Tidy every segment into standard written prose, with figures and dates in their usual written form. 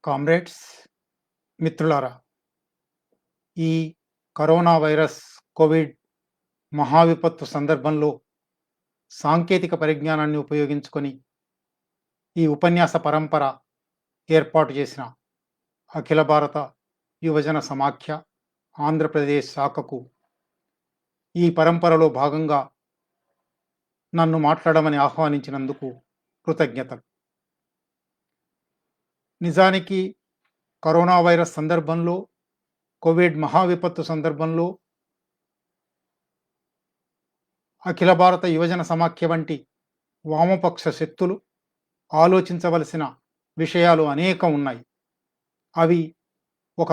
Comrades, మిత్రులారా, ఈ corona virus Covid మహావిపత్తు సందర్భంలో సాంకేతిక పరిజ్ఞానాన్ని ఉపయోగించుకొని ఈ ఉపన్యాస పరంపర ఏర్పాటు చేసిన అఖిల భారత యువజన సమాఖ్య ఆంధ్రప్రదేశ్ శాఖకు ఈ పరంపరలో భాగంగా నన్ను మాట్లాడమని ఆహ్వానించినందుకు కృతజ్ఞతలు. నిజానికి కరోనా వైరస్ సందర్భంలో, కోవిడ్ మహావిపత్తు సందర్భంలో అఖిల భారత యువజన సమాఖ్య వంటి వామపక్ష శక్తులు ఆలోచించవలసిన విషయాలు అనేకం ఉన్నాయి. అవి ఒక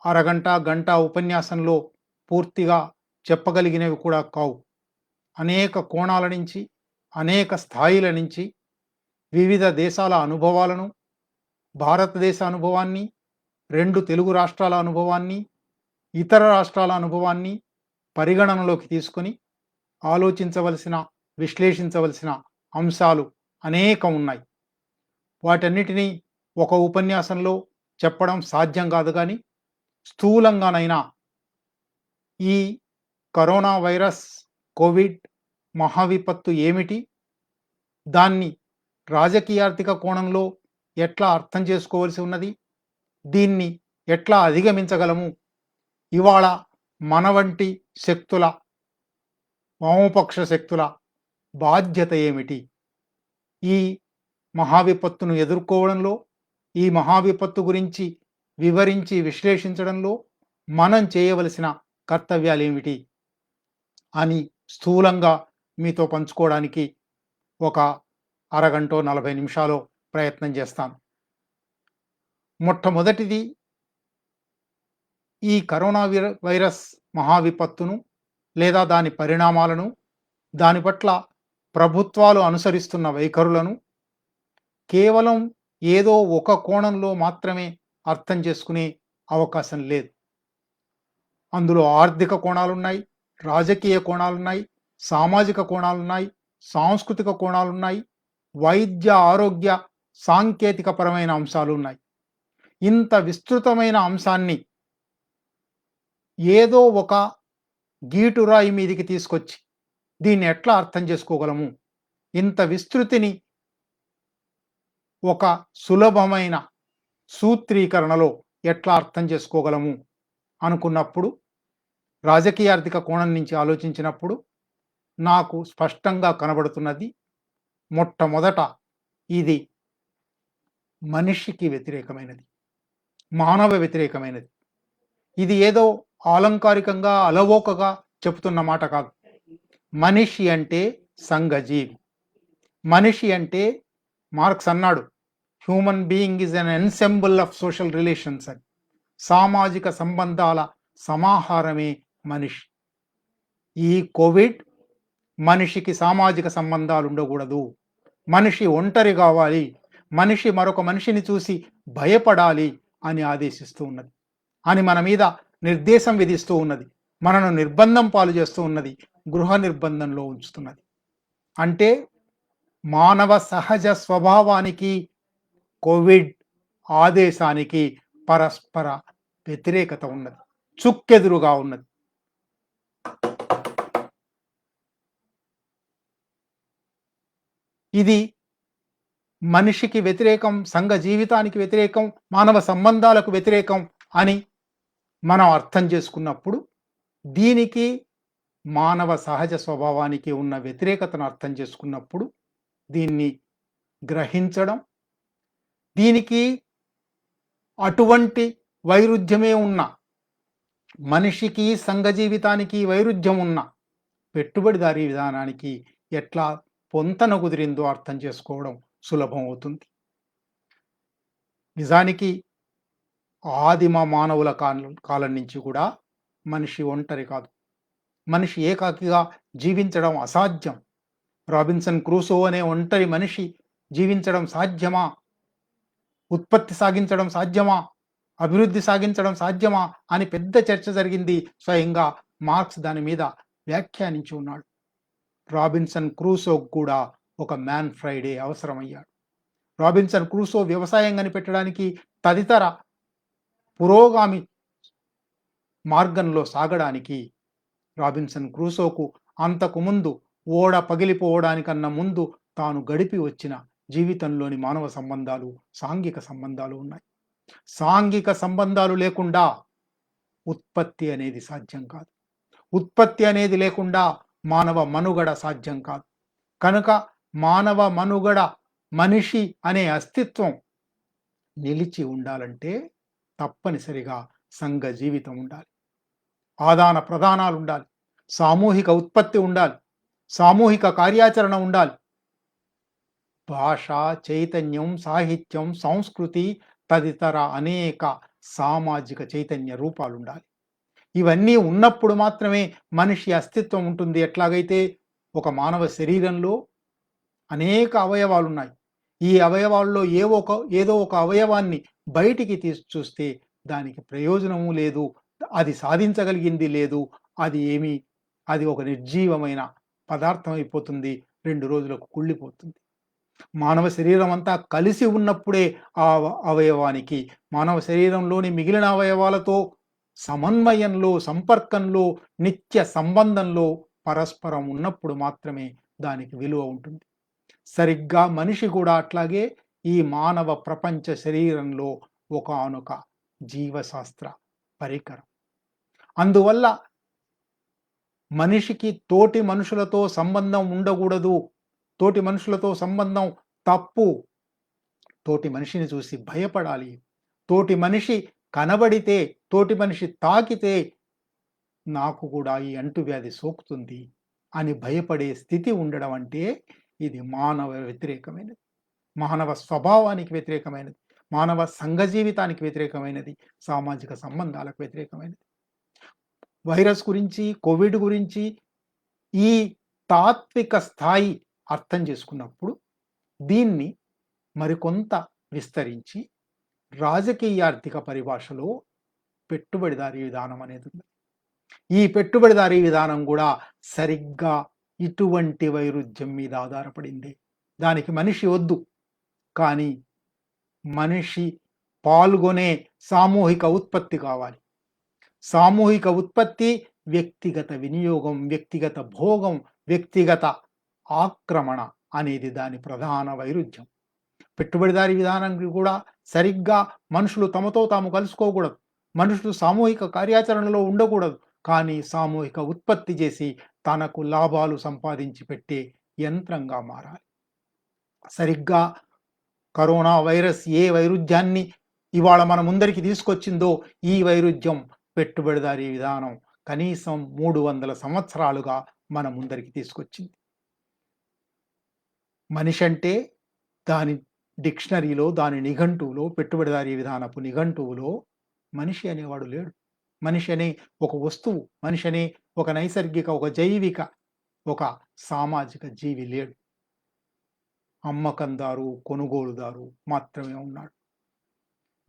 అరగంట, గంట ఉపన్యాసంలో పూర్తిగా చెప్పగలిగినవి కూడా కావు. అనేక కోణాల నుంచి, అనేక స్థాయిల నుంచి, వివిధ దేశాల అనుభవాలను, భారతదేశ అనుభవాన్ని, 2 తెలుగు రాష్ట్రాల అనుభవాన్ని, ఇతర రాష్ట్రాల అనుభవాన్ని పరిగణనలోకి తీసుకొని ఆలోచించవలసిన, విశ్లేషించవలసిన అంశాలు అనేకం ఉన్నాయి. వాటన్నిటినీ ఒక ఉపన్యాసంలో చెప్పడం సాధ్యం కాదు గానీ, స్థూలంగానైనా ఈ కరోనా వైరస్, కోవిడ్ మహావిపత్తు ఏమిటి? దాన్ని రాజకీయార్థిక కోణంలో ఎట్లా అర్థం చేసుకోవలసి ఉన్నది? దీన్ని ఎట్లా అధిగమించగలము? ఇవాళ మన వంటి శక్తుల, వామపక్ష శక్తుల బాధ్యత ఏమిటి? ఈ మహావిపత్తును ఎదుర్కోవడంలో, ఈ మహావిపత్తు గురించి వివరించి విశ్లేషించడంలో మనం చేయవలసిన కర్తవ్యాలేమిటి? అని స్థూలంగా మీతో పంచుకోవడానికి ఒక అరగంటో, 40 నిమిషాలో ప్రయత్నం చేస్తాను. మొట్టమొదటిది, ఈ కరోనా వైరస్ మహావిపత్తును లేదా దాని పరిణామాలను, దాని పట్ల ప్రభుత్వాలు అనుసరిస్తున్న వైఖరులను కేవలం ఏదో ఒక కోణంలో మాత్రమే అర్థం చేసుకునే అవకాశం లేదు. అందులో ఆర్థిక కోణాలున్నాయి, రాజకీయ కోణాలున్నాయి, సామాజిక కోణాలున్నాయి, సాంస్కృతిక కోణాలున్నాయి, వైద్య, ఆరోగ్య, సాంకేతికపరమైన అంశాలున్నాయి. ఇంత విస్తృతమైన అంశాన్ని ఏదో ఒక గీటురాయి మీదికి తీసుకొచ్చి దీన్ని ఎట్లా అర్థం చేసుకోగలము? ఇంత విస్తృతిని ఒక సులభమైన సూత్రీకరణలో ఎట్లా అర్థం చేసుకోగలము అనుకున్నప్పుడు, రాజకీయార్థిక కోణం నుంచి ఆలోచించినప్పుడు నాకు స్పష్టంగా కనబడుతున్నది, మొట్టమొదట ఇది మనిషికి వ్యతిరేకమైనది, మానవ వ్యతిరేకమైనది. ఇది ఏదో ఆలంకారికంగా, అలవోకగా చెబుతున్న మాట కాదు. మనిషి అంటే సంఘజీవి. మనిషి అంటే మార్క్స్ అన్నాడు, human being is an ensemble of social relations అని. సామాజిక సంబంధాల సమాహారమే మనిషి. ఈ కోవిడ్ మనిషికి సామాజిక సంబంధాలు ఉండకూడదు, మనిషి ఒంటరి కావాలి, మనిషి మరొక మనిషిని చూసి భయపడాలి అని ఆదేశిస్తూ ఉన్నది, అని మన మీద నిర్దేశం విధిస్తూ ఉన్నది, మనను నిర్బంధం పాలు చేస్తూ ఉన్నది, గృహ నిర్బంధంలో ఉంచుతున్నది. అంటే మానవ సహజ స్వభావానికి, కోవిడ్ ఆదేశానికి పరస్పర వ్యతిరేకత ఉన్నది, చుక్కెదురుగా ఉన్నది. ఇది మనిషికి వ్యతిరేకం, సంఘ జీవితానికి వ్యతిరేకం, మానవ సంబంధాలకు వ్యతిరేకం అని మనం అర్థం చేసుకున్నప్పుడు, దీనికి మానవ సహజ స్వభావానికి ఉన్న వ్యతిరేకతను అర్థం చేసుకున్నప్పుడు, దీన్ని గ్రహించడం, దీనికి అటువంటి వైరుధ్యమే ఉన్న, మనిషికి సంఘ జీవితానికి వైరుధ్యం ఉన్న పెట్టుబడిదారీ విధానానికి ఎట్లా పొంతన కుదిరిందో అర్థం చేసుకోవడం సులభం అవుతుంది. నిజానికి ఆదిమ మానవుల కాలం నుంచి కూడా మనిషి ఒంటరి కాదు, మనిషి ఏకాకిగా జీవించడం అసాధ్యం. రాబిన్సన్ క్రూసో అనే ఒంటరి మనిషి జీవించడం సాధ్యమా? ఉత్పత్తి సాగించడం సాధ్యమా? అభివృద్ధి సాగించడం సాధ్యమా అని పెద్ద చర్చ జరిగింది. స్వయంగా మార్క్స్ దాని మీద వ్యాఖ్యానించి ఉన్నాడు. రాబిన్సన్ క్రూసో కూడా ఒక మ్యాన్ ఫ్రైడే అవసరమయ్యాడు. రాబిన్సన్ క్రూసో వ్యవసాయం కనిపెట్టడానికి, తదితర పురోగామి మార్గంలో సాగడానికి రాబిన్సన్ క్రూసోకు అంతకు ముందు, ఓడ పగిలిపోవడానికన్నా ముందు తాను గడిపి వచ్చిన జీవితంలోని మానవ సంబంధాలు, సాంఘిక సంబంధాలు ఉన్నాయి. సాంఘిక సంబంధాలు లేకుండా ఉత్పత్తి అనేది సాధ్యం కాదు. ఉత్పత్తి అనేది లేకుండా మానవ మనుగడ సాధ్యం కాదు. కనుక మానవ మనుగడ, మనిషి అనే అస్తిత్వం నిలిచి ఉండాలంటే తప్పనిసరిగా సంఘ జీవితం ఉండాలి, ఆదాన ప్రదానాలు ఉండాలి, సామూహిక ఉత్పత్తి ఉండాలి, సామూహిక కార్యాచరణ ఉండాలి, భాష, చైతన్యం, సాహిత్యం, సంస్కృతి తదితర అనేక సామాజిక చైతన్య రూపాలు ఉండాలి. ఇవన్నీ ఉన్నప్పుడు మాత్రమే మనిషి అస్తిత్వం ఉంటుంది. ఎట్లాగైతే ఒక మానవ శరీరంలో అనేక అవయవాలు ఉన్నాయి, ఈ అవయవాల్లో ఏదో ఒక అవయవాన్ని బయటికి తీసి చూస్తే దానికి ప్రయోజనము లేదు, అది సాధించగలిగింది లేదు, అది ఒక నిర్జీవమైన పదార్థం అయిపోతుంది, 2 రోజులకు కుళ్ళిపోతుంది. మానవ శరీరం అంతా కలిసి ఉన్నప్పుడే ఆ అవయవానికి, మానవ శరీరంలోని మిగిలిన అవయవాలతో సమన్వయంలో, సంపర్కంలో, నిత్య సంబంధంలో, పరస్పరం ఉన్నప్పుడు మాత్రమే దానికి విలువ ఉంటుంది. సరిగ్గా మనిషి కూడా అట్లాగే ఈ మానవ ప్రపంచ శరీరంలో ఒకానొక జీవశాస్త్ర పరికరం. అందువల్ల మనిషికి తోటి మనుషులతో సంబంధం ఉండకూడదు. తోటి మనుషులతో సంబంధం తప్పు. తోటి మనిషిని చూసి భయపడాలి. తోటి మనిషి కనబడితే, తోటి మనిషి తాకితే నాకు కూడా ఈ అంటువ్యాధి సోకుతుంది అని భయపడే స్థితి ఉండడం అంటే ఇది మానవ వ్యతిరేకమైనది. మానవ స్వభావానికి వ్యతిరేకమైనది. మానవ సంఘ జీవితానికి వ్యతిరేకమైనది. సామాజిక సంబంధాలకు వ్యతిరేకమైనది. వైరస్ గురించి, కోవిడ్ గురించి ఈ తాత్విక స్థాయి అర్థం చేసుకున్నప్పుడు దీన్ని మరికొంత విస్తరించి రాజకీయార్థిక పరిభాషలో పెట్టుబడిదారీ విధానం అనేది ఉంది. ఈ పెట్టుబడిదారీ విధానం కూడా సరిగ్గా ఇటువంటి వైరుధ్యం మీద ఆధారపడింది. దానికి మనిషి వద్దు, కానీ మనిషి పాల్గొనే సామూహిక ఉత్పత్తి కావాలి. సామూహిక ఉత్పత్తి, వ్యక్తిగత వినియోగం, వ్యక్తిగత భోగం, వ్యక్తిగత ఆక్రమణ అనేది దాని ప్రధాన వైరుధ్యం. పెట్టుబడిదారీ విధానానికి కూడా సరిగ్గా మనుషులు తమతో తాము కలుసుకోకూడదు. మనుషులు సామూహిక కార్యాచరణలో ఉండకూడదు. కానీ సామూహిక ఉత్పత్తి చేసి తనకు లాభాలు సంపాదించి పెట్టే యంత్రంగా మారాలి. సరిగ్గా కరోనా వైరస్ ఏ వైరుధ్యాన్ని ఇవాళ మన ముందరికి తీసుకొచ్చిందో ఈ వైరుధ్యం పెట్టుబడిదారీ విధానం కనీసం 300 సంవత్సరాలుగా మన ముందరికి తీసుకొచ్చింది. మనిషి అంటే దాని డిక్షనరీలో, దాని నిఘంటువులో, పెట్టుబడిదారీ విధానపు నిఘంటువులో మనిషి అనేవాడు లేడు. మనిషి అనే ఒక వస్తువు, మనిషి అనే ఒక నైసర్గిక, ఒక జైవిక, ఒక సామాజిక జీవి లేడు. అమ్మకందారు, కొనుగోలుదారు మాత్రమే ఉన్నాడు.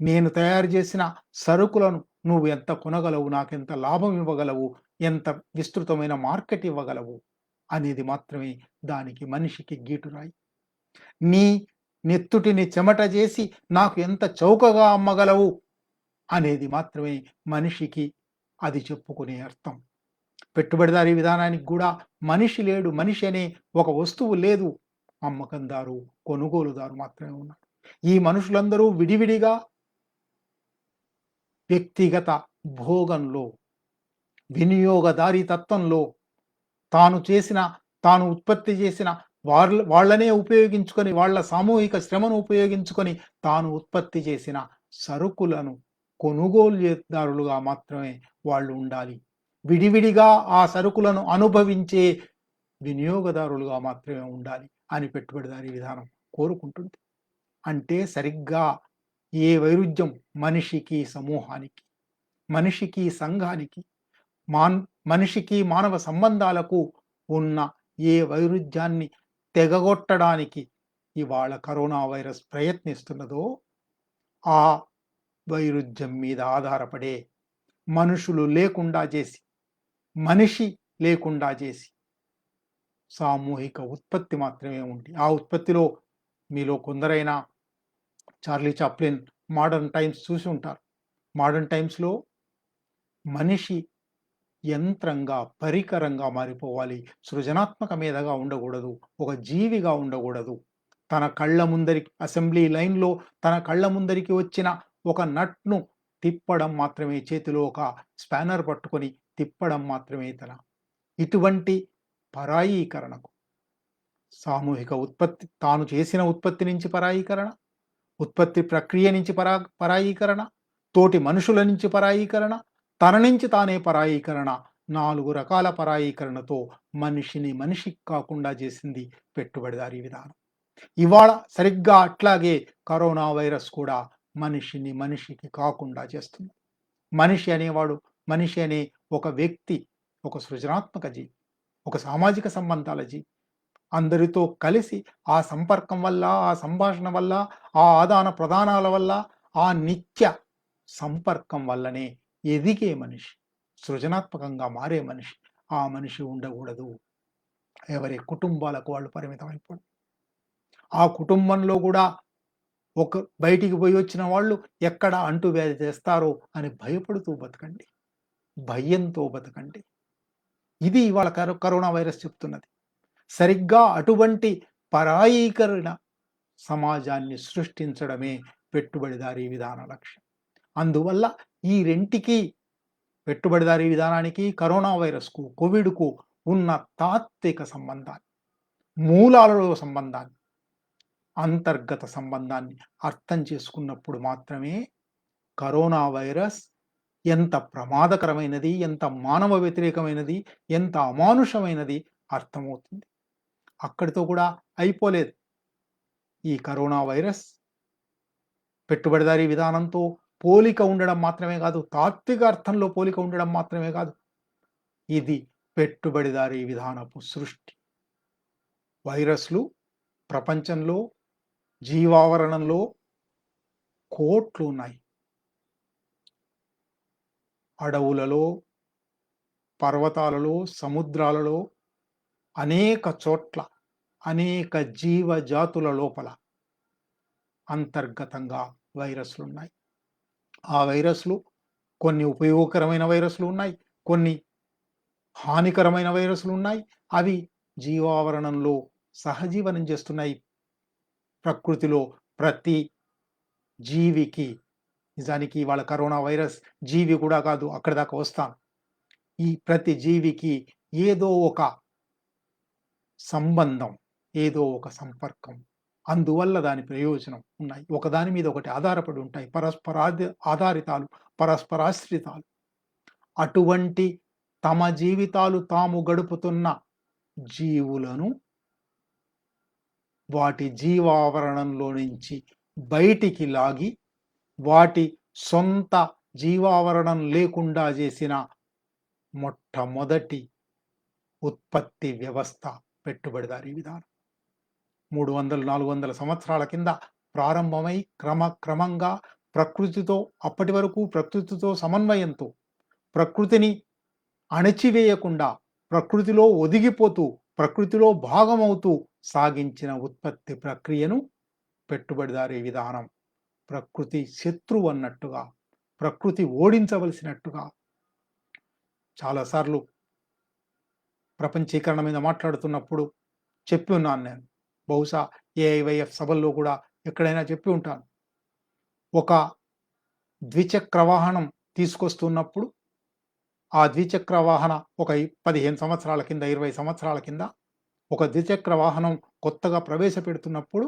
నేను తయారు చేసిన సరుకులను నువ్వు ఎంత కొనగలవు, నాకెంత లాభం ఇవ్వగలవు, ఎంత విస్తృతమైన మార్కెట్ ఇవ్వగలవు అనేది మాత్రమే దానికి మనిషికి గీటురాయి. నీ నెత్తుటిని చెమట చేసి నాకు ఎంత చౌకగా అమ్మగలవు అనేది మాత్రమే మనిషికి అది చెప్పుకునే అర్థం. పెట్టుబడిదారీ విధానానికి కూడా మనిషి లేడు, మనిషి అనే ఒక వస్తువు లేదు. అమ్మకందారు, కొనుగోలుదారు మాత్రమే ఉన్నారు. ఈ మనుషులందరూ విడివిడిగా వ్యక్తిగత భోగంలో, వినియోగదారీ తత్వంలో తాను ఉత్పత్తి చేసిన వాళ్ళనే ఉపయోగించుకొని, వాళ్ళ సామూహిక శ్రమను ఉపయోగించుకొని తాను ఉత్పత్తి చేసిన సరుకులను కొనుగోలుదారులుగా మాత్రమే వాళ్ళు ఉండాలి. విడివిడిగా ఆ సరుకులను అనుభవించే వినియోగదారులుగా మాత్రమే ఉండాలి అని పెట్టుబడిదారీ విధానం కోరుకుంటుంది. అంటే సరిగ్గా ఏ వైరుధ్యం మనిషికి సమూహానికి, మనిషికి సంఘానికి, మనిషికి మానవ సంబంధాలకు ఉన్న ఏ వైరుధ్యాన్ని తెగగొట్టడానికి ఇవాళ కరోనా వైరస్ ప్రయత్నిస్తున్నదో ఆ వైరుధ్యం మీద ఆధారపడే మనుషులు లేకుండా చేసి, మనిషి లేకుండా చేసి సామూహిక ఉత్పత్తి మాత్రమే ఉంది. ఆ ఉత్పత్తిలో మీలో కొందరైనా చార్లీ చాప్లిన్ మోడర్న్ టైమ్స్ చూసి ఉంటారు. మోడర్న్ టైమ్స్లో మనిషి యంత్రంగా, పరికరంగా మారిపోవాలి. సృజనాత్మక మీదగా ఉండకూడదు, ఒక జీవిగా ఉండకూడదు. తన కళ్ళ ముందరికి అసెంబ్లీ లైన్లో తన కళ్ళ ముందరికి వచ్చిన ఒక నట్ను తిప్పడం మాత్రమే, చేతిలో ఒక స్పానర్ పట్టుకొని తిప్పడం మాత్రమే ఇటువంటి పరాయీకరణకు, సామూహిక ఉత్పత్తి, తాను చేసిన ఉత్పత్తి నుంచి పరాయీకరణ, ఉత్పత్తి ప్రక్రియ నుంచి పరాయీకరణ, తోటి మనుషుల నుంచి పరాయీకరణ, తన నుంచి తానే పరాయీకరణ, 4 రకాల పరాయీకరణతో మనిషిని మనిషి కాకుండా చేసింది పెట్టుబడిదారీ విధానం. ఇవాళ సరిగ్గా అట్లాగే కరోనా వైరస్ కూడా మనిషిని మనిషికి కాకుండా చేస్తుంది. మనిషి అనేవాడు, మనిషి అనే ఒక వ్యక్తి ఒక సృజనాత్మక జీవి, ఒక సామాజిక సంబంధాల జీవి. అందరితో కలిసి ఆ సంపర్కం వల్ల, ఆ సంభాషణ వల్ల, ఆ ఆదాన ప్రదానాల వల్ల, ఆ నిత్య సంపర్కం వల్లనే ఎదిగే మనిషి, సృజనాత్మకంగా మారే మనిషి. ఆ మనిషి ఉండకూడదు ఎవరి కుటుంబాలకు వాళ్ళు పరిమితం అయిపోవడం. ఆ కుటుంబంలో కూడా ఒక బయటికి పోయి వచ్చిన వాళ్ళు ఎక్కడ అంటువ్యాధి తెస్తారో అని భయపడుతూ బతకండి, భయంతో బతకండి. ఇది ఇవాళ కరోనా వైరస్ చెప్తున్నది. సరిగ్గా అటువంటి పరాయీకరణ సమాజాన్ని సృష్టించడమే పెట్టుబడిదారీ విధాన లక్ష్యం. అందువల్ల ఈ రెంటికి, పెట్టుబడిదారీ విధానానికి, కరోనా వైరస్‌కు, కోవిడ్‌కు ఉన్న తాత్విక సంబంధాన్ని, మూలాలలో సంబంధాన్ని, అంతర్గత సంబంధాన్ని అర్థం చేసుకున్నప్పుడు మాత్రమే కరోనా వైరస్ ఎంత ప్రమాదకరమైనది, ఎంత మానవ వ్యతిరేకమైనది, ఎంత అమానుషమైనది అర్థమవుతుంది. అక్కడితో కూడా అయిపోలేదు. ఈ కరోనా వైరస్ పెట్టుబడిదారీ విధానంతో పోలిక ఉండడం మాత్రమే కాదు, తాత్విక అర్థంలో పోలిక ఉండడం మాత్రమే కాదు, ఇది పెట్టుబడిదారీ విధానపు సృష్టి. వైరస్‌లు ప్రపంచంలో, జీవావరణంలో కోట్లున్నాయి. అడవులలో, పర్వతాలలో, సముద్రాలలో, అనేక చోట్ల, అనేక జీవజాతుల లోపల అంతర్గతంగా వైరస్‌లున్నాయి. ఆ వైరస్‌లు కొన్ని ఉపయోగకరమైన వైరస్‌లు ఉన్నాయి. కొన్ని హానికరమైన వైరస్‌లున్నాయి. అవి జీవావరణంలో సహజీవనం చేస్తున్నాయి. ప్రకృతిలో ప్రతి జీవికి, నిజానికి ఇవాళ కరోనా వైరస్ జీవి కూడా కాదు, అక్కడి దాకా వస్తాను. ఈ ప్రతి జీవికి ఏదో ఒక సంబంధం, ఏదో ఒక సంపర్కం, అందువల్ల దాని ప్రయోజనం ఉన్నాయి. ఒకదాని మీద ఒకటి ఆధారపడి ఉంటాయి. ఆధారితాలు, పరస్పరాశ్రితాలు. అటువంటి తమ జీవితాలు తాము గడుపుతున్న జీవులను వాటి జీవావరణంలో నుంచి బయటికి లాగి, వాటి సొంత జీవావరణం లేకుండా చేసిన మొట్టమొదటి ఉత్పత్తి వ్యవస్థ పెట్టుబడిదారీ విధానం. 300, 400 సంవత్సరాల కింద ప్రారంభమై క్రమంగా ప్రకృతితో, అప్పటి వరకు ప్రకృతితో సమన్వయంతో, ప్రకృతిని అణచివేయకుండా, ప్రకృతిలో ఒదిగిపోతూ, ప్రకృతిలో భాగమవుతూ సాగించిన ఉత్పత్తి ప్రక్రియను పెట్టుబడిదారీ విధానం, ప్రకృతి శత్రువు అన్నట్టుగా, ప్రకృతి ఓడించవలసినట్టుగా చాలాసార్లు ప్రపంచీకరణ మీద మాట్లాడుతున్నప్పుడు చెప్పి ఉన్నాను నేను. బహుశా ఏఐవైఎఫ్ సభల్లో కూడా ఎక్కడైనా చెప్పి ఉంటాను. ఒక ద్విచక్ర వాహనం తీసుకొస్తున్నప్పుడు, ఆ ద్విచక్ర వాహన ఒక 15 సంవత్సరాల కింద, 20 సంవత్సరాల కింద ఒక ద్విచక్ర వాహనం కొత్తగా ప్రవేశపెడుతున్నప్పుడు,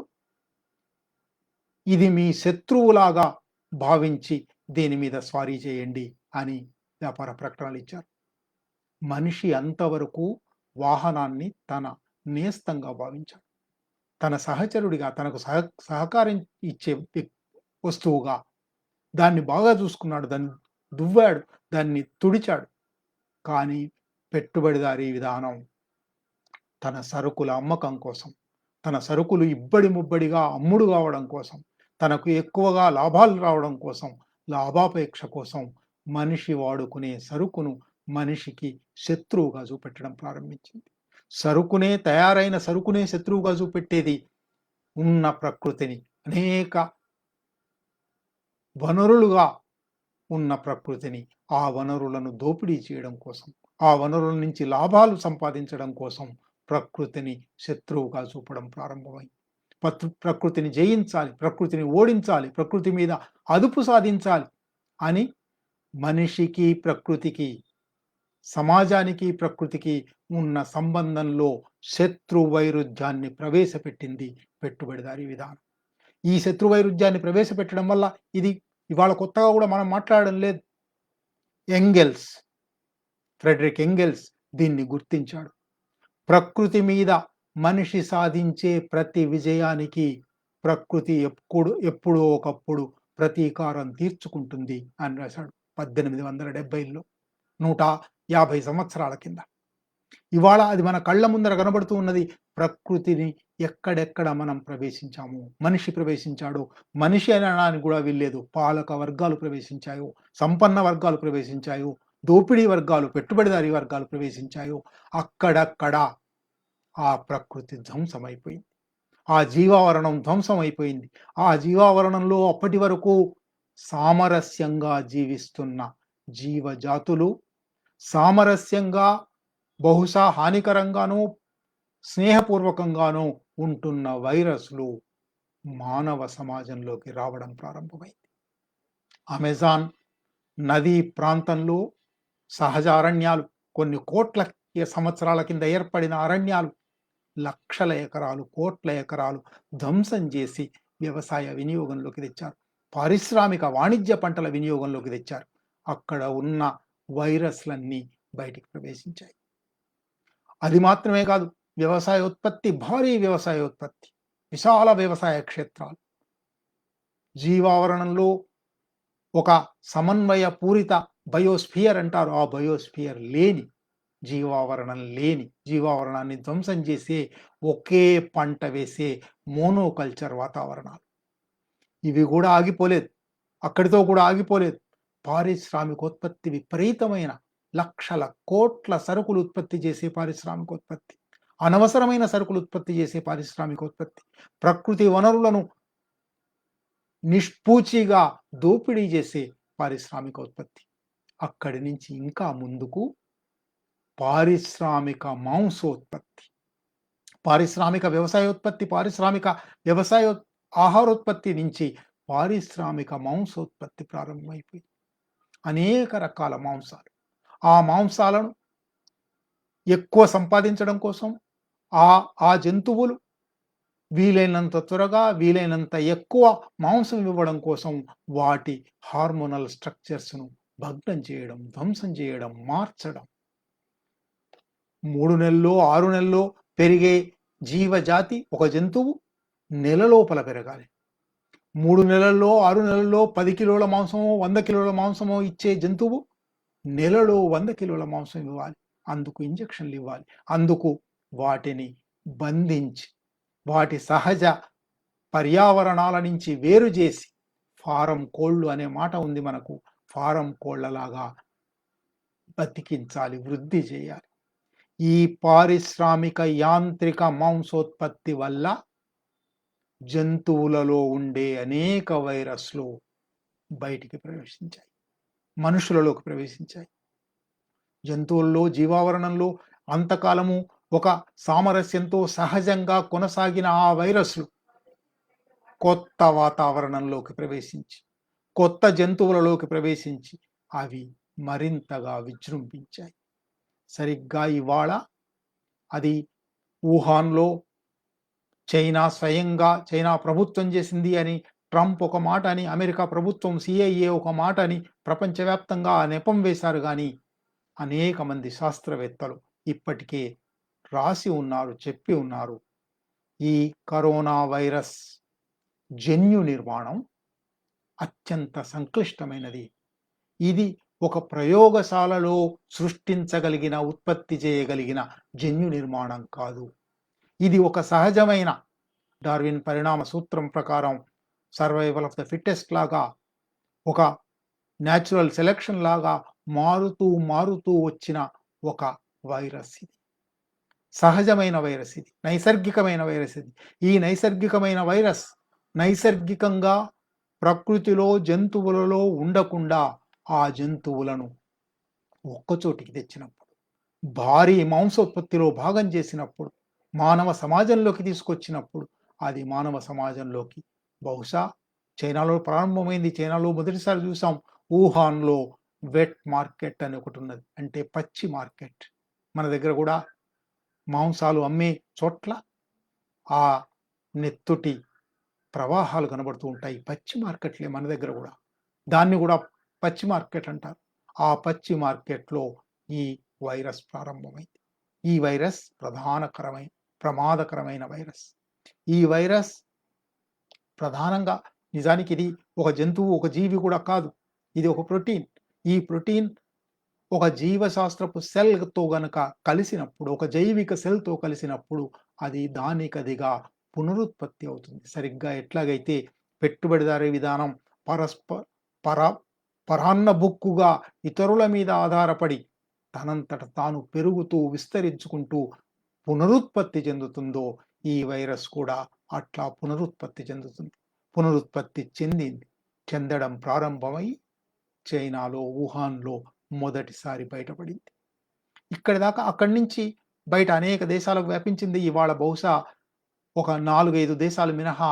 ఇది మీ శత్రువులాగా భావించి దీని మీద స్వారీ చేయండి అని వ్యాపార ప్రకటనలు ఇచ్చారు. మనిషి అంతవరకు వాహనాన్ని తన నేస్తంగా భావించాడు. తన సహచరుడిగా, తనకు సహకారం ఇచ్చే వస్తువుగా దాన్ని బాగా చూసుకున్నాడు, దాన్ని దువ్వాడు, దాన్ని తుడిచాడు. కానీ పెట్టుబడిదారీ విధానం తన సరుకుల అమ్మకం కోసం, తన సరుకులు ఇబ్బడి ముబ్బడిగా అమ్ముడు కావడం కోసం, తనకు ఎక్కువగా లాభాలు రావడం కోసం, లాభాపేక్ష కోసం మనిషి వాడుకునే సరుకును మనిషికి శత్రువుగా చూపెట్టడం ప్రారంభించింది. తయారైన సరుకునే శత్రువుగా చూపెట్టేది ఉన్న ప్రకృతిని, అనేక వనరులుగా ఉన్న ప్రకృతిని, ఆ వనరులను దోపిడీ చేయడం కోసం, ఆ వనరుల నుంచి లాభాలు సంపాదించడం కోసం ప్రకృతిని శత్రువుగా చూపడం ప్రారంభమైంది. ప్రకృతిని జయించాలి, ప్రకృతిని ఓడించాలి, ప్రకృతి మీద అదుపు సాధించాలి అని మనిషికి, ప్రకృతికి, సమాజానికి, ప్రకృతికి ఉన్న సంబంధంలో శత్రు వైరుధ్యాన్ని ప్రవేశపెట్టింది పెట్టుబడిదారీ విధానం. ఈ శత్రు వైరుధ్యాన్ని ప్రవేశపెట్టడం వల్ల, ఇది ఇవాళ కొత్తగా కూడా మనం మాట్లాడడం లేదు. ఫ్రెడరిక్ ఎంగెల్స్ దీన్ని గుర్తించాడు. ప్రకృతి మీద మనిషి సాధించే ప్రతి విజయానికి ప్రకృతి ఎప్పుడో ఒకప్పుడు ప్రతీకారం తీర్చుకుంటుంది అని రాశాడు 1870లో, 150 సంవత్సరాల కింద. ఇవాళ అది మన కళ్ళ ముందర కనబడుతూ ఉన్నది. ప్రకృతిని ఎక్కడెక్కడ మనం ప్రవేశించాము, మనిషి ప్రవేశించాడు. మనిషి అనడానికి కూడా వీల్లేదు. పాలక వర్గాలు ప్రవేశించాయో, సంపన్న వర్గాలు ప్రవేశించాయో, దోపిడీ వర్గాలు, పెట్టుబడిదారీ వర్గాలు ప్రవేశించాయో, అక్కడక్కడ ఆ ప్రకృతి ధ్వంసమైపోయింది. ఆ జీవావరణం ధ్వంసమైపోయింది. ఆ జీవావరణంలో అప్పటి వరకు సామరస్యంగా జీవిస్తున్న జీవజాతులు, సామరస్యంగా బహుశా హానికరంగానూ స్నేహపూర్వకంగానో ఉంటున్న వైరస్‌లు మానవ సమాజంలోకి రావడం ప్రారంభమైంది. అమెజాన్ నదీ ప్రాంతంలో సహజ అరణ్యాలు, కొన్ని కోట్ల సంవత్సరాల కింద ఏర్పడిన అరణ్యాలు లక్షల ఎకరాలు, కోట్ల ఎకరాలు ధ్వంసం చేసి వ్యవసాయ వినియోగంలోకి తెచ్చారు. పారిశ్రామిక, వాణిజ్య పంటల వినియోగంలోకి తెచ్చారు. అక్కడ ఉన్న వైరస్‌లన్నీ బయటికి ప్రవేశించాయి. అది మాత్రమే కాదు, వ్యవసాయోత్పత్తి, భారీ వ్యవసాయోత్పత్తి, విశాల వ్యవసాయ క్షేత్రాలు, జీవావరణంలో ఒక సమన్వయ పూరిత బయోస్ఫియర్ అంటారు. ఆ బయోస్ఫియర్ లేని, జీవావరణం లేని, జీవావరణాన్ని ధ్వంసం చేసే, ఒకే పంట వేసే మోనోకల్చర్ వాతావరణాలు. ఇవి కూడా ఆగిపోలేదు. అక్కడితో కూడా ఆగిపోలేదు. పారిశ్రామికోత్పత్తి విపరీతమైన, లక్షల కోట్ల సరుకులు ఉత్పత్తి చేసే పారిశ్రామికోత్పత్తి, అనవసరమైన సరుకులు ఉత్పత్తి చేసే పారిశ్రామికోత్పత్తి, ప్రకృతి వనరులను నిష్పూచిగా దోపిడీ చేసే పారిశ్రామికోత్పత్తి. అక్కడి నుంచి ఇంకా ముందుకు పారిశ్రామిక మాంసోత్పత్తి, పారిశ్రామిక వ్యవసాయోత్పత్తి, పారిశ్రామిక వ్యవసాయ ఆహారోత్పత్తి నుంచి పారిశ్రామిక మాంసోత్పత్తి ప్రారంభమైపోయింది. అనేక రకాల మాంసాలు. ఆ మాంసాలను ఎక్కువ సంపాదించడం కోసం ఆ జంతువులు వీలైనంత త్వరగా, వీలైనంత ఎక్కువ మాంసం ఇవ్వడం కోసం వాటి హార్మోనల్ స్ట్రక్చర్స్‌ను భగ్నం చేయడం, ధ్వంసం చేయడం, మార్చడం. 3 నెలల్లో, 6 నెలల్లో పెరిగే జీవజాతి, ఒక జంతువు నెల లోపల పెరగాలి. 3 నెలల్లో, 6 నెలల్లో 10 కిలోల మాంసమో, 100 కిలోల మాంసమో ఇచ్చే జంతువు నెలలో 100 కిలోల మాంసం ఇవ్వాలి. అందుకు ఇంజెక్షన్లు ఇవ్వాలి. అందుకు వాటిని బంధించి, వాటి సహజ పర్యావరణాల నుంచి వేరు చేసి, ఫారం కోళ్ళు అనే మాట ఉంది మనకు. ఫారం కోళ్ళలాగా బతికించాలి, వృద్ధి చేయాలి. ఈ పారిశ్రామిక యాంత్రిక మాంసోత్పత్తి వల్ల జంతువులలో ఉండే అనేక వైరస్‌లు బయటికి ప్రవేశించాయి, మనుషులలోకి ప్రవేశించాయి. జంతువుల్లో, జీవావరణంలో అంతకాలము ఒక సామరస్యంతో సహజంగా కొనసాగిన ఆ వైరస్‌లు కొత్త వాతావరణంలోకి ప్రవేశించి, కొత్త జంతువులలోకి ప్రవేశించి అవి మరింతగా విజృంభించాయి. సరిగ్గా ఇవాళ అది వుహాన్‌లో చైనా ప్రభుత్వం చేసింది అని ట్రంప్ ఒక మాట అని, అమెరికా ప్రభుత్వం సిఐఏ ఒక మాట అని ప్రపంచవ్యాప్తంగా ఆ నెపం వేశారు గానీ, అనేక మంది శాస్త్రవేత్తలు ఇప్పటికే రాసి ఉన్నారు, చెప్పి ఉన్నారు. ఈ కరోనా వైరస్ జన్యు నిర్మాణం అత్యంత సంక్లిష్టమైనది. ఇది ఒక ప్రయోగశాలలో సృష్టించగలిగిన, ఉత్పత్తి చేయగలిగిన జన్యు నిర్మాణం కాదు. ఇది ఒక సహజమైన, డార్విన్ పరిణామ సూత్రం ప్రకారం సర్వైవల్ ఆఫ్ ద ఫిట్టెస్ట్ లాగా, ఒక న్యాచురల్ సెలక్షన్ లాగా మారుతూ వచ్చిన ఒక వైరస్ ఇది. సహజమైన వైరస్ ఇది. నైసర్గికమైన వైరస్ ఇది. ఈ నైసర్గికమైన వైరస్ నైసర్గికంగా ప్రకృతిలో, జంతువులలో ఉండకుండా ఆ జంతువులను ఒక్కచోటికి తెచ్చినప్పుడు, భారీ మాంసోత్పత్తిలో భాగం చేసినప్పుడు, మానవ సమాజంలోకి తీసుకొచ్చినప్పుడు, అది మానవ సమాజంలోకి బహుశా చైనాలో ప్రారంభమైంది. చైనాలో మొదటిసారి చూసాం. వుహాన్‌లో వెట్ మార్కెట్ అని ఒకటున్నది. అంటే పచ్చి మార్కెట్. మన దగ్గర కూడా మాంసాలు అమ్మే చోట్ల ఆ నెత్తుటి ప్రవాహాలు కనబడుతూ ఉంటాయి. పచ్చి మార్కెట్లే మన దగ్గర కూడా. దాన్ని కూడా పచ్చి మార్కెట్ అంటారు. ఆ పచ్చి మార్కెట్‌లో ఈ వైరస్ ప్రారంభమైంది. ఈ వైరస్ ప్రమాదకరమైన వైరస్. ఈ వైరస్ ప్రధానంగా, నిజానికి ఇది ఒక జంతువు, ఒక జీవి కూడా కాదు. ఇది ఒక ప్రోటీన్. ఈ ప్రోటీన్ ఒక జీవశాస్త్రపు సెల్‌తో గనక కలిసినప్పుడు, ఒక జైవిక సెల్‌తో కలిసినప్పుడు అది దానికదిగా పునరుత్పత్తి అవుతుంది. సరిగ్గా ఎట్లాగైతే పెట్టుబడిదారీ విధానం పరస్ప పర పరాన్నబుక్కుగా ఇతరుల మీద ఆధారపడి తనంతట తాను పెరుగుతూ, విస్తరించుకుంటూ పునరుత్పత్తి చెందుతుందో, ఈ వైరస్ కూడా అట్లా పునరుత్పత్తి చెందుతుంది. పునరుత్పత్తి చెందింది. చెందడం ప్రారంభమై చైనాలో, వుహాన్‌లో మొదటిసారి బయటపడింది. ఇక్కడి దాకా, అక్కడి నుంచి బయట అనేక దేశాలకు వ్యాపించింది. ఇవాళ బహుశా ఒక 4, 5 దేశాలు మినహా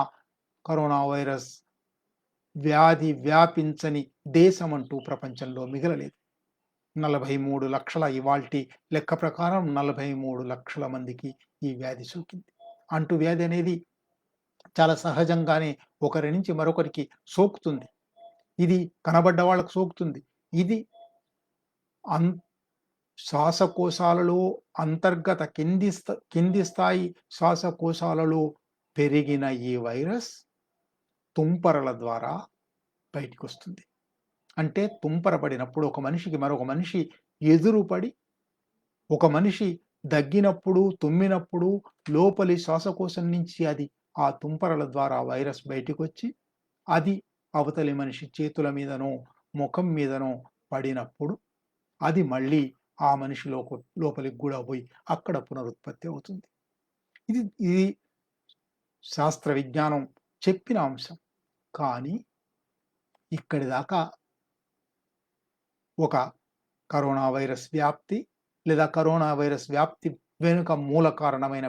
కరోనా వైరస్ వ్యాధి వ్యాపించని దేశమంటూ ప్రపంచంలో మిగలలేదు. 43,00,000 ఇవాల్టి లెక్క ప్రకారం 43,00,000 మందికి ఈ వ్యాధి సోకింది. అంటువ్యాధి అనేది చాలా సహజంగానే ఒకరి నుంచి మరొకరికి సోకుతుంది. ఇది కనబడ్డ వాళ్ళకి సోకుతుంది. ఇది అన్ శ్వాసకోశాలలో అంతర్గత కింది స్థాయి శ్వాసకోశాలలో పెరిగిన ఈ వైరస్ తుంపరల ద్వారా బయటికొస్తుంది. అంటే తుంపర పడినప్పుడు ఒక మనిషికి మరొక మనిషి ఎదురుపడి, ఒక మనిషి దగ్గినప్పుడు, తుమ్మినప్పుడు లోపలి శ్వాసకోశం నుంచి అది ఆ తుంపరల ద్వారా వైరస్ బయటికొచ్చి, అది అవతలి మనిషి చేతుల మీదనో, ముఖం మీదనో పడినప్పుడు అది మళ్ళీ ఆ మనిషి లోపలికి గూడా పోయి అక్కడ పునరుత్పత్తి అవుతుంది. ఇది ఇది శాస్త్ర విజ్ఞానం చెప్పిన అంశం. కానీ ఇక్కడి దాకా ఒక కరోనా వైరస్ వ్యాప్తి లేదా కరోనా వైరస్ వ్యాప్తి వెనుక మూల కారణమైన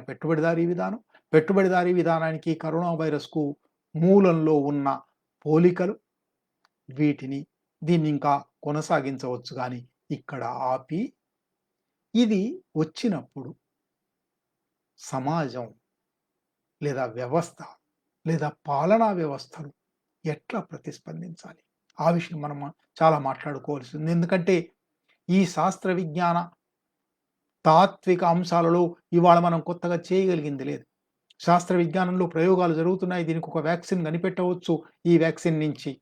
పెట్టుబడిదారీ విధానానికి కరోనా వైరస్‌కు మూలంలో ఉన్న పోలికలు దీన్ని ఇంకా కొనసాగించవచ్చు గానీ ఇక్కడ ఆపి, ఇది వచ్చినప్పుడు సమాజం లేదా వ్యవస్థ లేదా పాలనా వ్యవస్థలు ఎట్లా ప్రతిస్పందించాలి? ఆ విషయం మనం చాలా మాట్లాడుకోవాల్సింది. ఎందుకంటే ఈ శాస్త్ర విజ్ఞాన తాత్విక అంశాలలో ఇవాళ మనం కొత్తగా చేయగలిగింది లేదు. శాస్త్ర విజ్ఞానంలో ప్రయోగాలు జరుగుతున్నాయి. దీనికి ఒక వ్యాక్సిన్ కనిపెట్టవచ్చు. ఈ వ్యాక్సిన్ నుంచి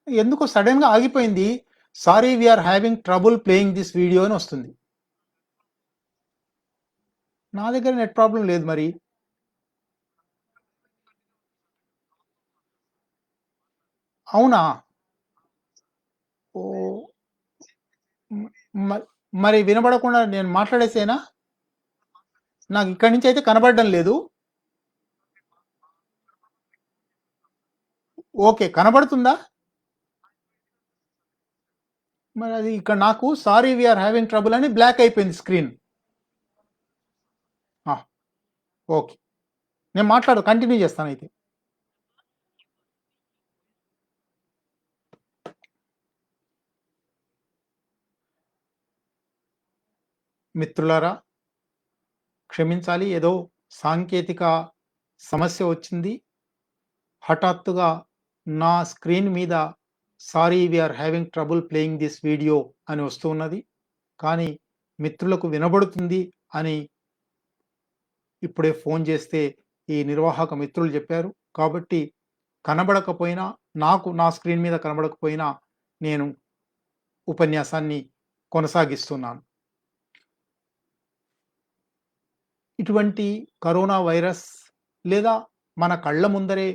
ఎందుకో సడెన్‌గా ఆగిపోయింది. Sorry we are having trouble playing this video అని వస్తుంది. నా దగ్గర నెట్ ప్రాబ్లమ్ లేదు మరి. అవునా? ఓహ్! మ మ మరి వినబడకుండా నేను మాట్లాడేసేనా? నాకు ఇక్కడి నుంచి అయితే కనబడడం లేదు. ఓకే. కనబడుతుందా? మరి అది ఇక్కడ నాకు sorry we are having trouble అని బ్లాక్ అయిపోయింది స్క్రీన్. ఆ! ఓకే. నేను కంటిన్యూ చేస్తానయితే. మిత్రులారా, క్షమించాలి, ఏదో సాంకేతిక సమస్య వచ్చింది. హఠాత్తుగా నా స్క్రీన్ మీద sorry we are having trouble playing this video అని వస్తూ ఉన్నది. కానీ మిత్రులకు వినబడుతుంది అని ఇప్పుడే ఫోన్ చేస్తే ఈ నిర్వాహక మిత్రులు చెప్పారు. కాబట్టి కనబడకపోయినా, నాకు నా స్క్రీన్ మీద కనబడకపోయినా నేను ఉపన్యాసాన్ని కొనసాగిస్తున్నాను. ఇటువంటి కరోనా వైరస్ లేదా మన కళ్ళ ముందరే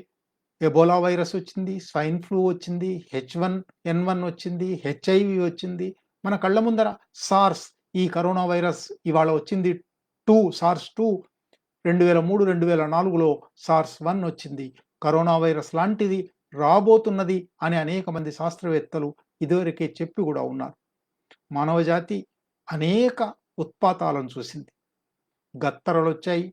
ఎబోలా వైరస్ వచ్చింది, స్వైన్ ఫ్లూ వచ్చింది, H1N1 వచ్చింది, హెచ్ఐవి వచ్చింది. మన కళ్ళ ముందర సార్స్ ఈ కరోనా వైరస్ ఇవాళ వచ్చింది సార్స్ 2 2003, 2004లో సార్స్ 1 వచ్చింది. కరోనా వైరస్ లాంటిది రాబోతున్నది అని అనేక మంది శాస్త్రవేత్తలు ఇదివరకే చెప్పి గూడా ఉన్నారు. మానవజాతి అనేక ఉత్పాతాలను చూసింది. గత్తరలొచ్చాయి,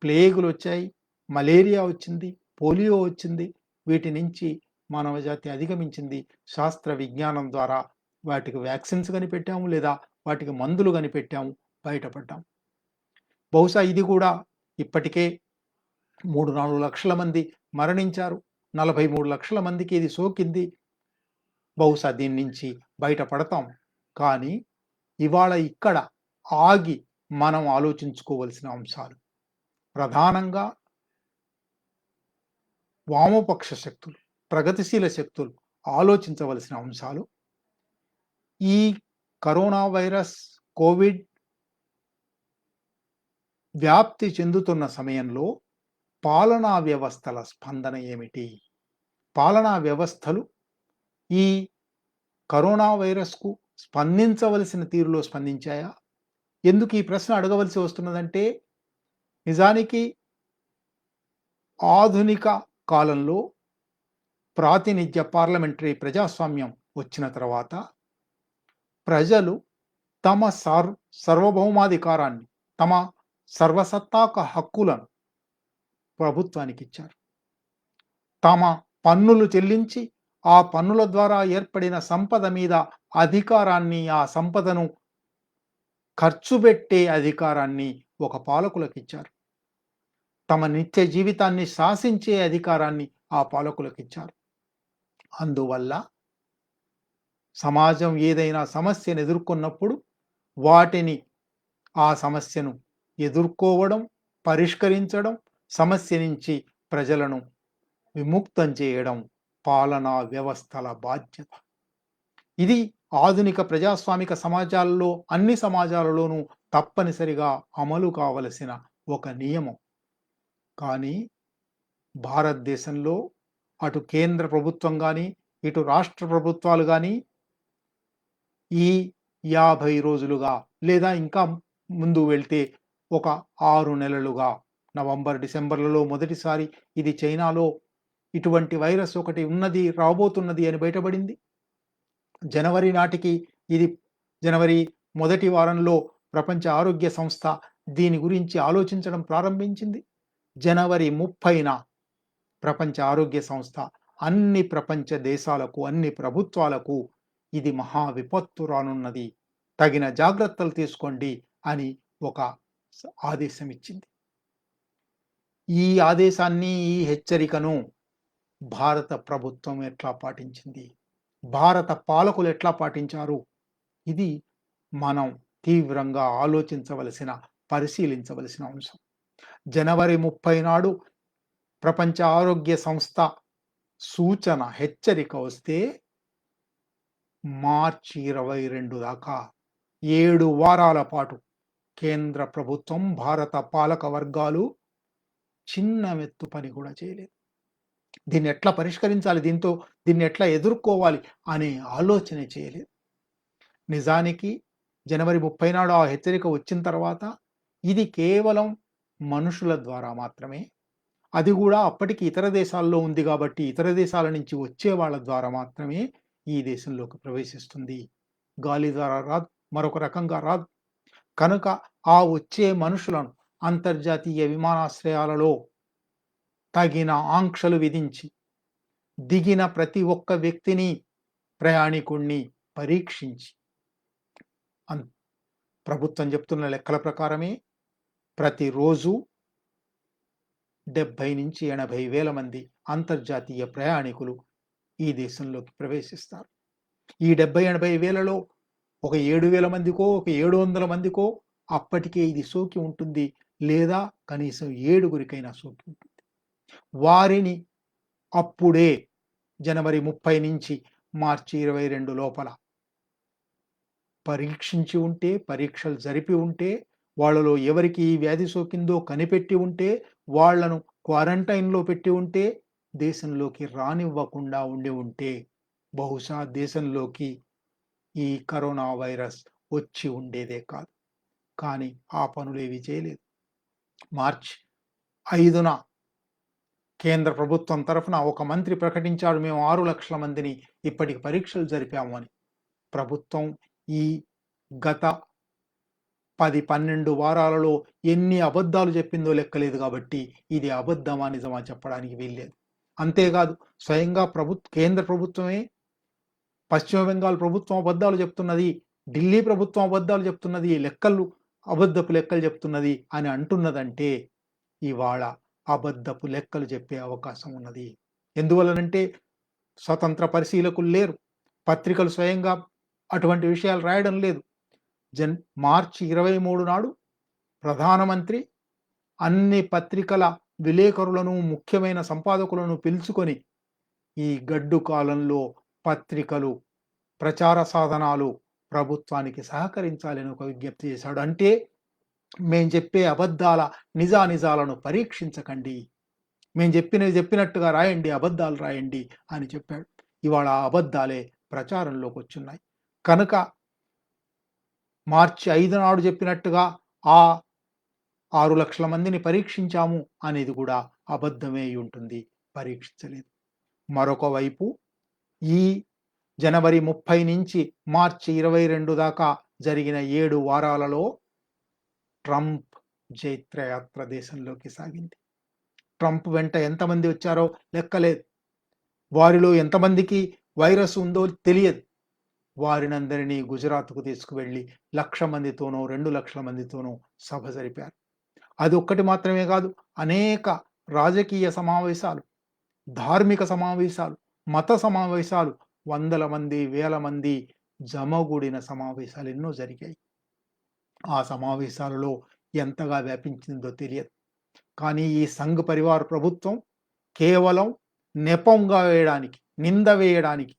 ప్లేగులొచ్చాయి, మలేరియా వచ్చింది, పోలియో వచ్చింది. వీటి నుంచి మానవజాతి అధిగమించింది. శాస్త్ర విజ్ఞానం ద్వారా వాటికి వ్యాక్సిన్స్ కనిపెట్టాము, లేదా వాటికి మందులు కనిపెట్టాము, బయటపడ్డాం. బహుశా ఇది కూడా ఇప్పటికే 3, 4 లక్షల మంది మరణించారు. 43 లక్షల మందికి ఇది సోకింది. బహుశా దీని నుంచి బయటపడతాం. కానీ ఇవాళ ఇక్కడ ఆగి మనం ఆలోచించుకోవలసిన అంశాలు ప్రధానంగా వామపక్ష శక్తులు, ప్రగతిశీల శక్తులు ఆలోచించవలసిన అంశాలు ఈ కరోనా వైరస్, కోవిడ్ వ్యాప్తి చెందుతున్న సమయంలో పాలనా వ్యవస్థల స్పందన ఏమిటి? పాలనా వ్యవస్థలు ఈ కరోనా వైరస్‌కు స్పందించవలసిన తీరులో స్పందించాయా? ఎందుకు ఈ ప్రశ్న అడగవలసి వస్తున్నదంటే, నిజానికి ఆధునిక కాలంలో ప్రాతినిధ్య పార్లమెంటరీ ప్రజాస్వామ్యం వచ్చిన తర్వాత ప్రజలు తమ సర్వభౌమాధికారాన్ని, తమ సర్వసత్తాక హక్కులను ప్రభుత్వానికిచ్చారు. తమ పన్నులు చెల్లించి, ఆ పన్నుల ద్వారా ఏర్పడిన సంపద మీద అధికారాన్ని, ఆ సంపదను ఖర్చుబెట్టే అధికారాన్ని ఒక పాలకులకిచ్చారు. తమ నిత్య జీవితాన్ని శాసించే అధికారాన్ని ఆ పాలకులకిచ్చారు. అందువల్ల సమాజం ఏదైనా సమస్యను ఎదుర్కొన్నప్పుడు వాటిని ఆ సమస్యను ఎదుర్కోవడం, పరిష్కరించడం, సమస్య నుంచి ప్రజలను విముక్తం చేయడం పాలనా వ్యవస్థల బాధ్యత. ఇది ఆధునిక ప్రజాస్వామిక సమాజాల్లో అన్ని సమాజాలలోనూ తప్పనిసరిగా అమలు కావలసిన ఒక నియమం. కానీ భారతదేశంలో అటు కేంద్ర ప్రభుత్వం గాని, ఇటు రాష్ట్ర ప్రభుత్వాలు గాని ఈ 50 రోజులుగా లేదా ఇంకా ముందు వెళ్తే ఒక 6 నెలలుగా నవంబర్, డిసెంబర్‌లలో మొదటిసారి ఇది చైనాలో ఇటువంటి వైరస్ ఒకటి ఉన్నది, రాబోతున్నది అని బయటపడింది. జనవరి నాటికి ఇది జనవరి మొదటి వారంలో ప్రపంచ ఆరోగ్య సంస్థ దీని గురించి ఆలోచించడం ప్రారంభించింది. జనవరి 30న ప్రపంచ ఆరోగ్య సంస్థ అన్ని ప్రపంచ దేశాలకు, అన్ని ప్రభుత్వాలకు ఇది మహా విపత్తు రానున్నది, తగిన జాగ్రత్తలు తీసుకోండి అని ఒక ఆదేశం ఇచ్చింది. ఈ ఆదేశాన్ని, ఈ హెచ్చరికను భారత ప్రభుత్వం ఎట్లా పాటించింది? భారత పాలకులు ఎట్లా పాటించారు? ఇది మనం తీవ్రంగా ఆలోచించవలసిన, పరిశీలించవలసిన అంశం. జనవరి 30 నాడు ప్రపంచ ఆరోగ్య సంస్థ సూచన, హెచ్చరిక వస్తే మార్చి 22 దాకా 7 వారాల పాటు కేంద్ర ప్రభుత్వం, భారత పాలక వర్గాలు చిన్న మెత్తు పని కూడా చేయలేదు. దీన్ని ఎట్లా పరిష్కరించాలి, దీన్ని ఎట్లా ఎదుర్కోవాలి అనే ఆలోచన చేయలేదు. నిజానికి జనవరి 30 నాడు ఆ హెచ్చరిక వచ్చిన తర్వాత ఇది కేవలం మనుషుల ద్వారా మాత్రమే, అది కూడా అప్పటికి ఇతర దేశాల్లో ఉంది కాబట్టి ఇతర దేశాల నుంచి వచ్చే వాళ్ళ ద్వారా మాత్రమే ఈ దేశంలోకి ప్రవేశిస్తుంది. గాలి ద్వారా రాదు, మరొక రకంగా రాదు. కనుక ఆ వచ్చే మనుషులను అంతర్జాతీయ విమానాశ్రయాలలో తగిన ఆంక్షలు విధించి, దిగిన ప్రతి ఒక్క వ్యక్తిని, ప్రయాణికుణ్ణి పరీక్షించి, ప్రభుత్వం చెప్తున్న లెక్కల ప్రకారమే ప్రతిరోజు 70-80 వేల మంది అంతర్జాతీయ ప్రయాణికులు ఈ దేశంలోకి ప్రవేశిస్తారు. ఈ 70-80 వేలలో ఒక 7,000 మందికో, ఒక 700 మందికో అప్పటికే ఇది సోకి ఉంటుంది, లేదా కనీసం 7గురికైనా సోకి ఉంటుంది. వారిని అప్పుడే జనవరి 30 నుంచి మార్చి 22 లోపల పరీక్షించి ఉంటే, పరీక్షలు జరిపి ఉంటే వాళ్ళలో ఎవరికి ఈ వ్యాధి సోకిందో కనిపెట్టి ఉంటే, వాళ్ళను క్వారంటైన్‌లో పెట్టి ఉంటే, దేశంలోకి రానివ్వకుండా ఉండి ఉంటే, బహుశా దేశంలోకి ఈ కరోనా వైరస్ వచ్చి ఉండేదే కాదు. కానీ ఆ పనులేవి చేయలేదు. మార్చ్ 5న కేంద్ర ప్రభుత్వం తరఫున ఒక మంత్రి ప్రకటించాడు. మేము 6,00,000 మందిని ఇప్పటికి పరీక్షలు జరిపాము అని. ప్రభుత్వం ఈ గత 10, 12 వారాలలో ఎన్ని అబద్ధాలు చెప్పిందో లెక్కలేదు కాబట్టి, ఇది అబద్ధమా, నిజమా చెప్పడానికి వీల్లేదు. అంతేకాదు స్వయంగా కేంద్ర ప్రభుత్వమే పశ్చిమ బెంగాల్ ప్రభుత్వం అబద్ధాలు చెప్తున్నది, ఢిల్లీ ప్రభుత్వం అబద్ధాలు చెప్తున్నది, అబద్ధపు లెక్కలు చెప్తున్నది అని అంటున్నదంటే, ఇవాళ అబద్ధపు లెక్కలు చెప్పే అవకాశం ఉన్నది. ఎందువలనంటే స్వతంత్ర పరిశీలకులు లేరు. పత్రికలు స్వయంగా అటువంటి విషయాలు రాయడం లేదు. మార్చి 23 నాడు ప్రధానమంత్రి అన్ని పత్రికల విలేకరులను, ముఖ్యమైన సంపాదకులను పిలుచుకొని, ఈ గడ్డు కాలంలో పత్రికలు, ప్రచార సాధనాలు ప్రభుత్వానికి సహకరించాలని ఒక విజ్ఞప్తి చేశాడు. అంటే మేము చెప్పే అబద్ధాల నిజానిజాలను పరీక్షించకండి, మేము చెప్పినట్టుగా రాయండి, అబద్ధాలు రాయండి అని చెప్పాడు. ఇవాళ ఆ అబద్ధాలే ప్రచారంలోకి వచ్చున్నాయి. కనుక మార్చి 5 నాడు చెప్పినట్టుగా ఆ 6,00,000 మందిని పరీక్షించాము అనేది కూడా అబద్ధమే అయి ఉంటుంది. పరీక్షించలేదు. మరొక వైపు ఈ జనవరి 30 నుంచి మార్చి 22 దాకా జరిగిన 7 వారాలలో ట్రంప్ జైత్రయాత్ర దేశంలోకి సాగింది. ట్రంప్ వెంట ఎంతమంది వచ్చారో లెక్కలేదు. వారిలో ఎంతమందికి వైరస్ ఉందో తెలియదు. వారినందరినీ గుజరాత్‌కు తీసుకువెళ్ళి 1,00,000 మందితోనో, 2,00,000 మందితోనో సభ జరిపారు. అదొక్కటి మాత్రమే కాదు, అనేక రాజకీయ సమావేశాలు, ధార్మిక సమావేశాలు, మత సమావేశాలు, వందల మంది, వేల మంది జమగూడిన సమావేశాలు ఎన్నో జరిగాయి. ఆ సమావేశాలలో ఎంతగా వ్యాపించిందో తెలియదు. కానీ ఈ సంఘ్ పరివార్ ప్రభుత్వం కేవలం నెపంగా వేయడానికి, నింద వేయడానికి,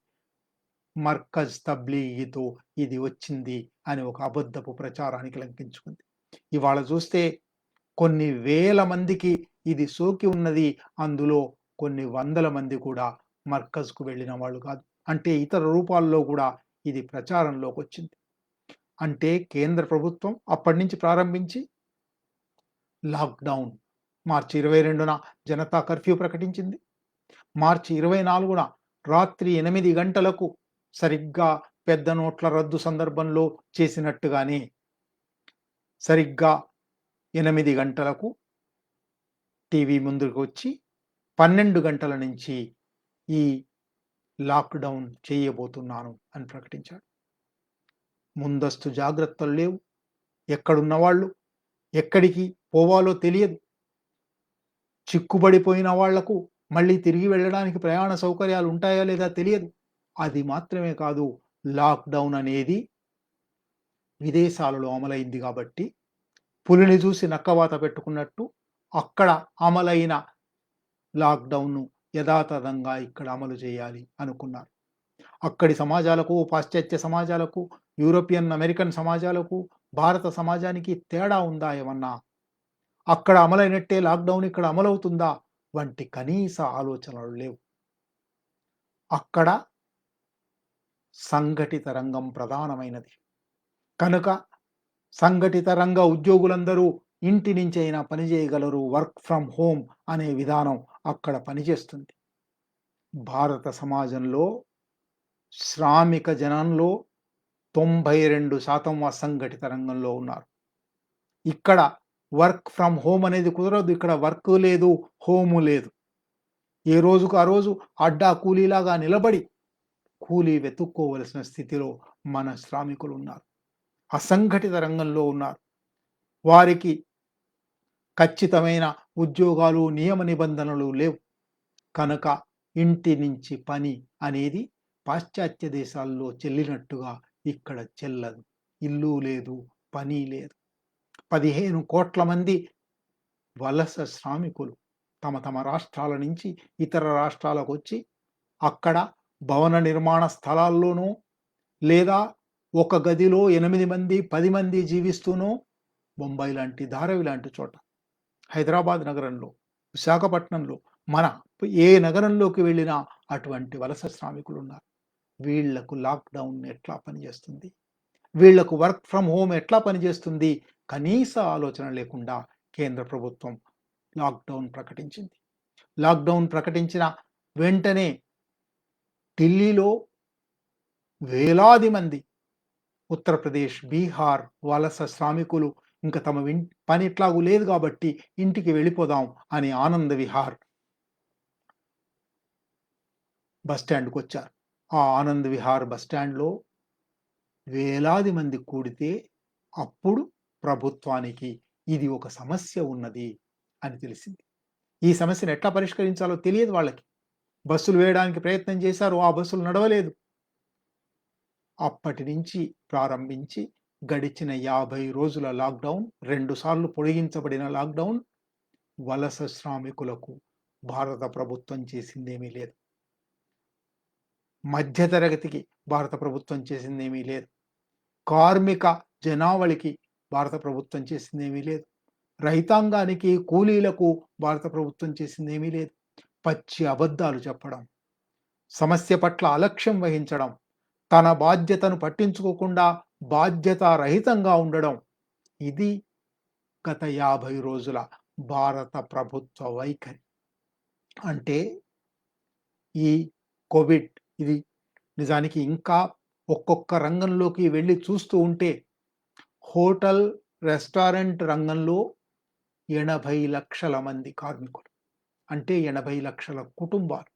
మర్కజ్ తబ్లీగీతో ఇది వచ్చింది అని ఒక అబద్ధపు ప్రచారానికి లంకించుకుంది. ఇవాళ చూస్తే కొన్ని వేల మందికి ఇది సోకి ఉన్నది. అందులో కొన్ని వందల మంది కూడా మర్కజ్‌కు వెళ్ళిన వాళ్ళు కాదు. అంటే ఇతర రూపాల్లో కూడా ఇది ప్రచారంలోకి వచ్చింది. అంటే కేంద్ర ప్రభుత్వం అప్పటి నుంచి ప్రారంభించి లాక్‌డౌన్ మార్చి 22న జనతా కర్ఫ్యూ ప్రకటించింది. మార్చి 24న రాత్రి 8 గంటలకు సరిగ్గా పెద్ద నోట్ల రద్దు సందర్భంలో చేసినట్టుగానే సరిగ్గా 8 గంటలకు టీవీ ముందుకు వచ్చి 12 గంటల నుంచి ఈ లాక్‌డౌన్ చేయబోతున్నాను అని ప్రకటించాడు. ముందస్తు జాగ్రత్తలు లేవు. ఎక్కడున్న వాళ్ళు ఎక్కడికి పోవాలో తెలియదు. చిక్కుబడిపోయిన వాళ్లకు మళ్ళీ తిరిగి వెళ్ళడానికి ప్రయాణ సౌకర్యాలు ఉంటాయా లేదా తెలియదు. అది మాత్రమే కాదు, లాక్‌డౌన్ అనేది విదేశాలలో అమలైంది కాబట్టి పులిని చూసి నక్కవాత పెట్టుకున్నట్టు అక్కడ అమలైన లాక్‌డౌన్‌ను యథాతథంగా ఇక్కడ అమలు చేయాలి అనుకున్నారు. అక్కడి సమాజాలకు, పాశ్చాత్య సమాజాలకు, యూరోపియన్ అమెరికన్ సమాజాలకు, భారత సమాజానికి తేడా ఉందా ఏమన్నా? అక్కడ అమలైనట్టే లాక్‌డౌన్ ఇక్కడ అమలవుతుందా? వంటి కనీస ఆలోచనలు లేవు. అక్కడ సంఘటిత రంగం ప్రధానమైనది. కనుక సంఘటిత రంగ ఉద్యోగులందరూ ఇంటి నుంచైనా పనిచేయగలరు. వర్క్ ఫ్రమ్ హోమ్ అనే విధానం అక్కడ పనిచేస్తుంది. భారత సమాజంలో శ్రామిక జనంలో 92% అసంఘటిత రంగంలో ఉన్నారు. ఇక్కడ వర్క్ ఫ్రమ్ హోమ్ అనేది కుదరదు. ఇక్కడ వర్క్ లేదు, హోము లేదు. ఏ రోజుకు ఆ రోజు అడ్డా కూలీలాగా నిలబడి కూలీ వెతుక్కోవలసిన స్థితిలో మన శ్రామికులు ఉన్నారు. అసంఘటిత రంగంలో ఉన్నారు. వారికి ఖచ్చితమైన ఉద్యోగాలు, నియమ నిబంధనలు లేవు. కనుక ఇంటి నుంచి పని అనేది పాశ్చాత్య దేశాల్లో చెల్లినట్టుగా ఇక్కడ చెల్లదు. ఇల్లు లేదు, పని లేదు. 15 కోట్ల మంది వలస శ్రామికులు తమ తమ రాష్ట్రాల నుంచి ఇతర రాష్ట్రాలకు వచ్చి అక్కడ భవన నిర్మాణ స్థలాల్లోనూ లేదా ఒక గదిలో 8 మంది, 10 మంది జీవిస్తూనో బొంబాయి లాంటి, ధారావి లాంటి చోట, హైదరాబాద్ నగరంలో, విశాఖపట్నంలో, మన ఏ నగరంలోకి వెళ్ళినా అటువంటి వలస శ్రామికులున్నారు. వీళ్లకు లాక్‌డౌన్ ఎట్లా పనిచేస్తుంది? వీళ్లకు వర్క్ ఫ్రమ్ హోమ్ ఎట్లా పనిచేస్తుంది? కనీస ఆలోచన లేకుండా కేంద్ర ప్రభుత్వం లాక్‌డౌన్ ప్రకటించింది. లాక్‌డౌన్ ప్రకటించిన వెంటనే ఢిల్లీలో వేలాది మంది ఉత్తరప్రదేశ్, బీహార్ వలస శ్రామికులు ఇంక తమ పని ఎట్లాగూ లేదు కాబట్టి ఇంటికి వెళ్ళిపోదాం అని ఆనంద్ విహార్ బస్ స్టాండ్‌కొచ్చారు. ఆ ఆనంద్ విహార్ బస్ స్టాండ్‌లో వేలాది మంది కూడితే అప్పుడు ప్రభుత్వానికి ఇది ఒక సమస్య ఉన్నది అని తెలిసింది. ఈ సమస్యను ఎట్లా పరిష్కరించాలో తెలియదు వాళ్ళకి. బస్సులు వేయడానికి ప్రయత్నం చేశారు. ఆ బస్సులు నడవలేదు. అప్పటి నుంచి ప్రారంభించి గడిచిన 50 రోజుల లాక్‌డౌన్, 2 సార్లు పొడిగించబడిన లాక్‌డౌన్ వలస శ్రామికులకు భారత ప్రభుత్వం చేసిందేమీ లేదు. మధ్యతరగతికి భారత ప్రభుత్వం చేసిందేమీ లేదు. కార్మిక జనావళికి భారత ప్రభుత్వం చేసిందేమీ లేదు. రైతాంగానికి, కూలీలకు భారత ప్రభుత్వం చేసిందేమీ లేదు. పచ్చి అబద్ధాలు చెప్పడం, సమస్య పట్ల అలక్ష్యం వహించడం, తన బాధ్యతను పట్టించుకోకుండా బాధ్యతారహితంగా ఉండడం, ఇది గత 50 రోజుల భారత ప్రభుత్వ వైఖరి. అంటే ఈ కోవిడ్ ఇది నిజానికి ఇంకా ఒక్కొక్క రంగంలోకి వెళ్లి చూస్తూ ఉంటే హోటల్, రెస్టారెంట్ రంగంలో 80 లక్షల మంది కార్మికులు. అంటే 80 లక్షల కుటుంబాలు.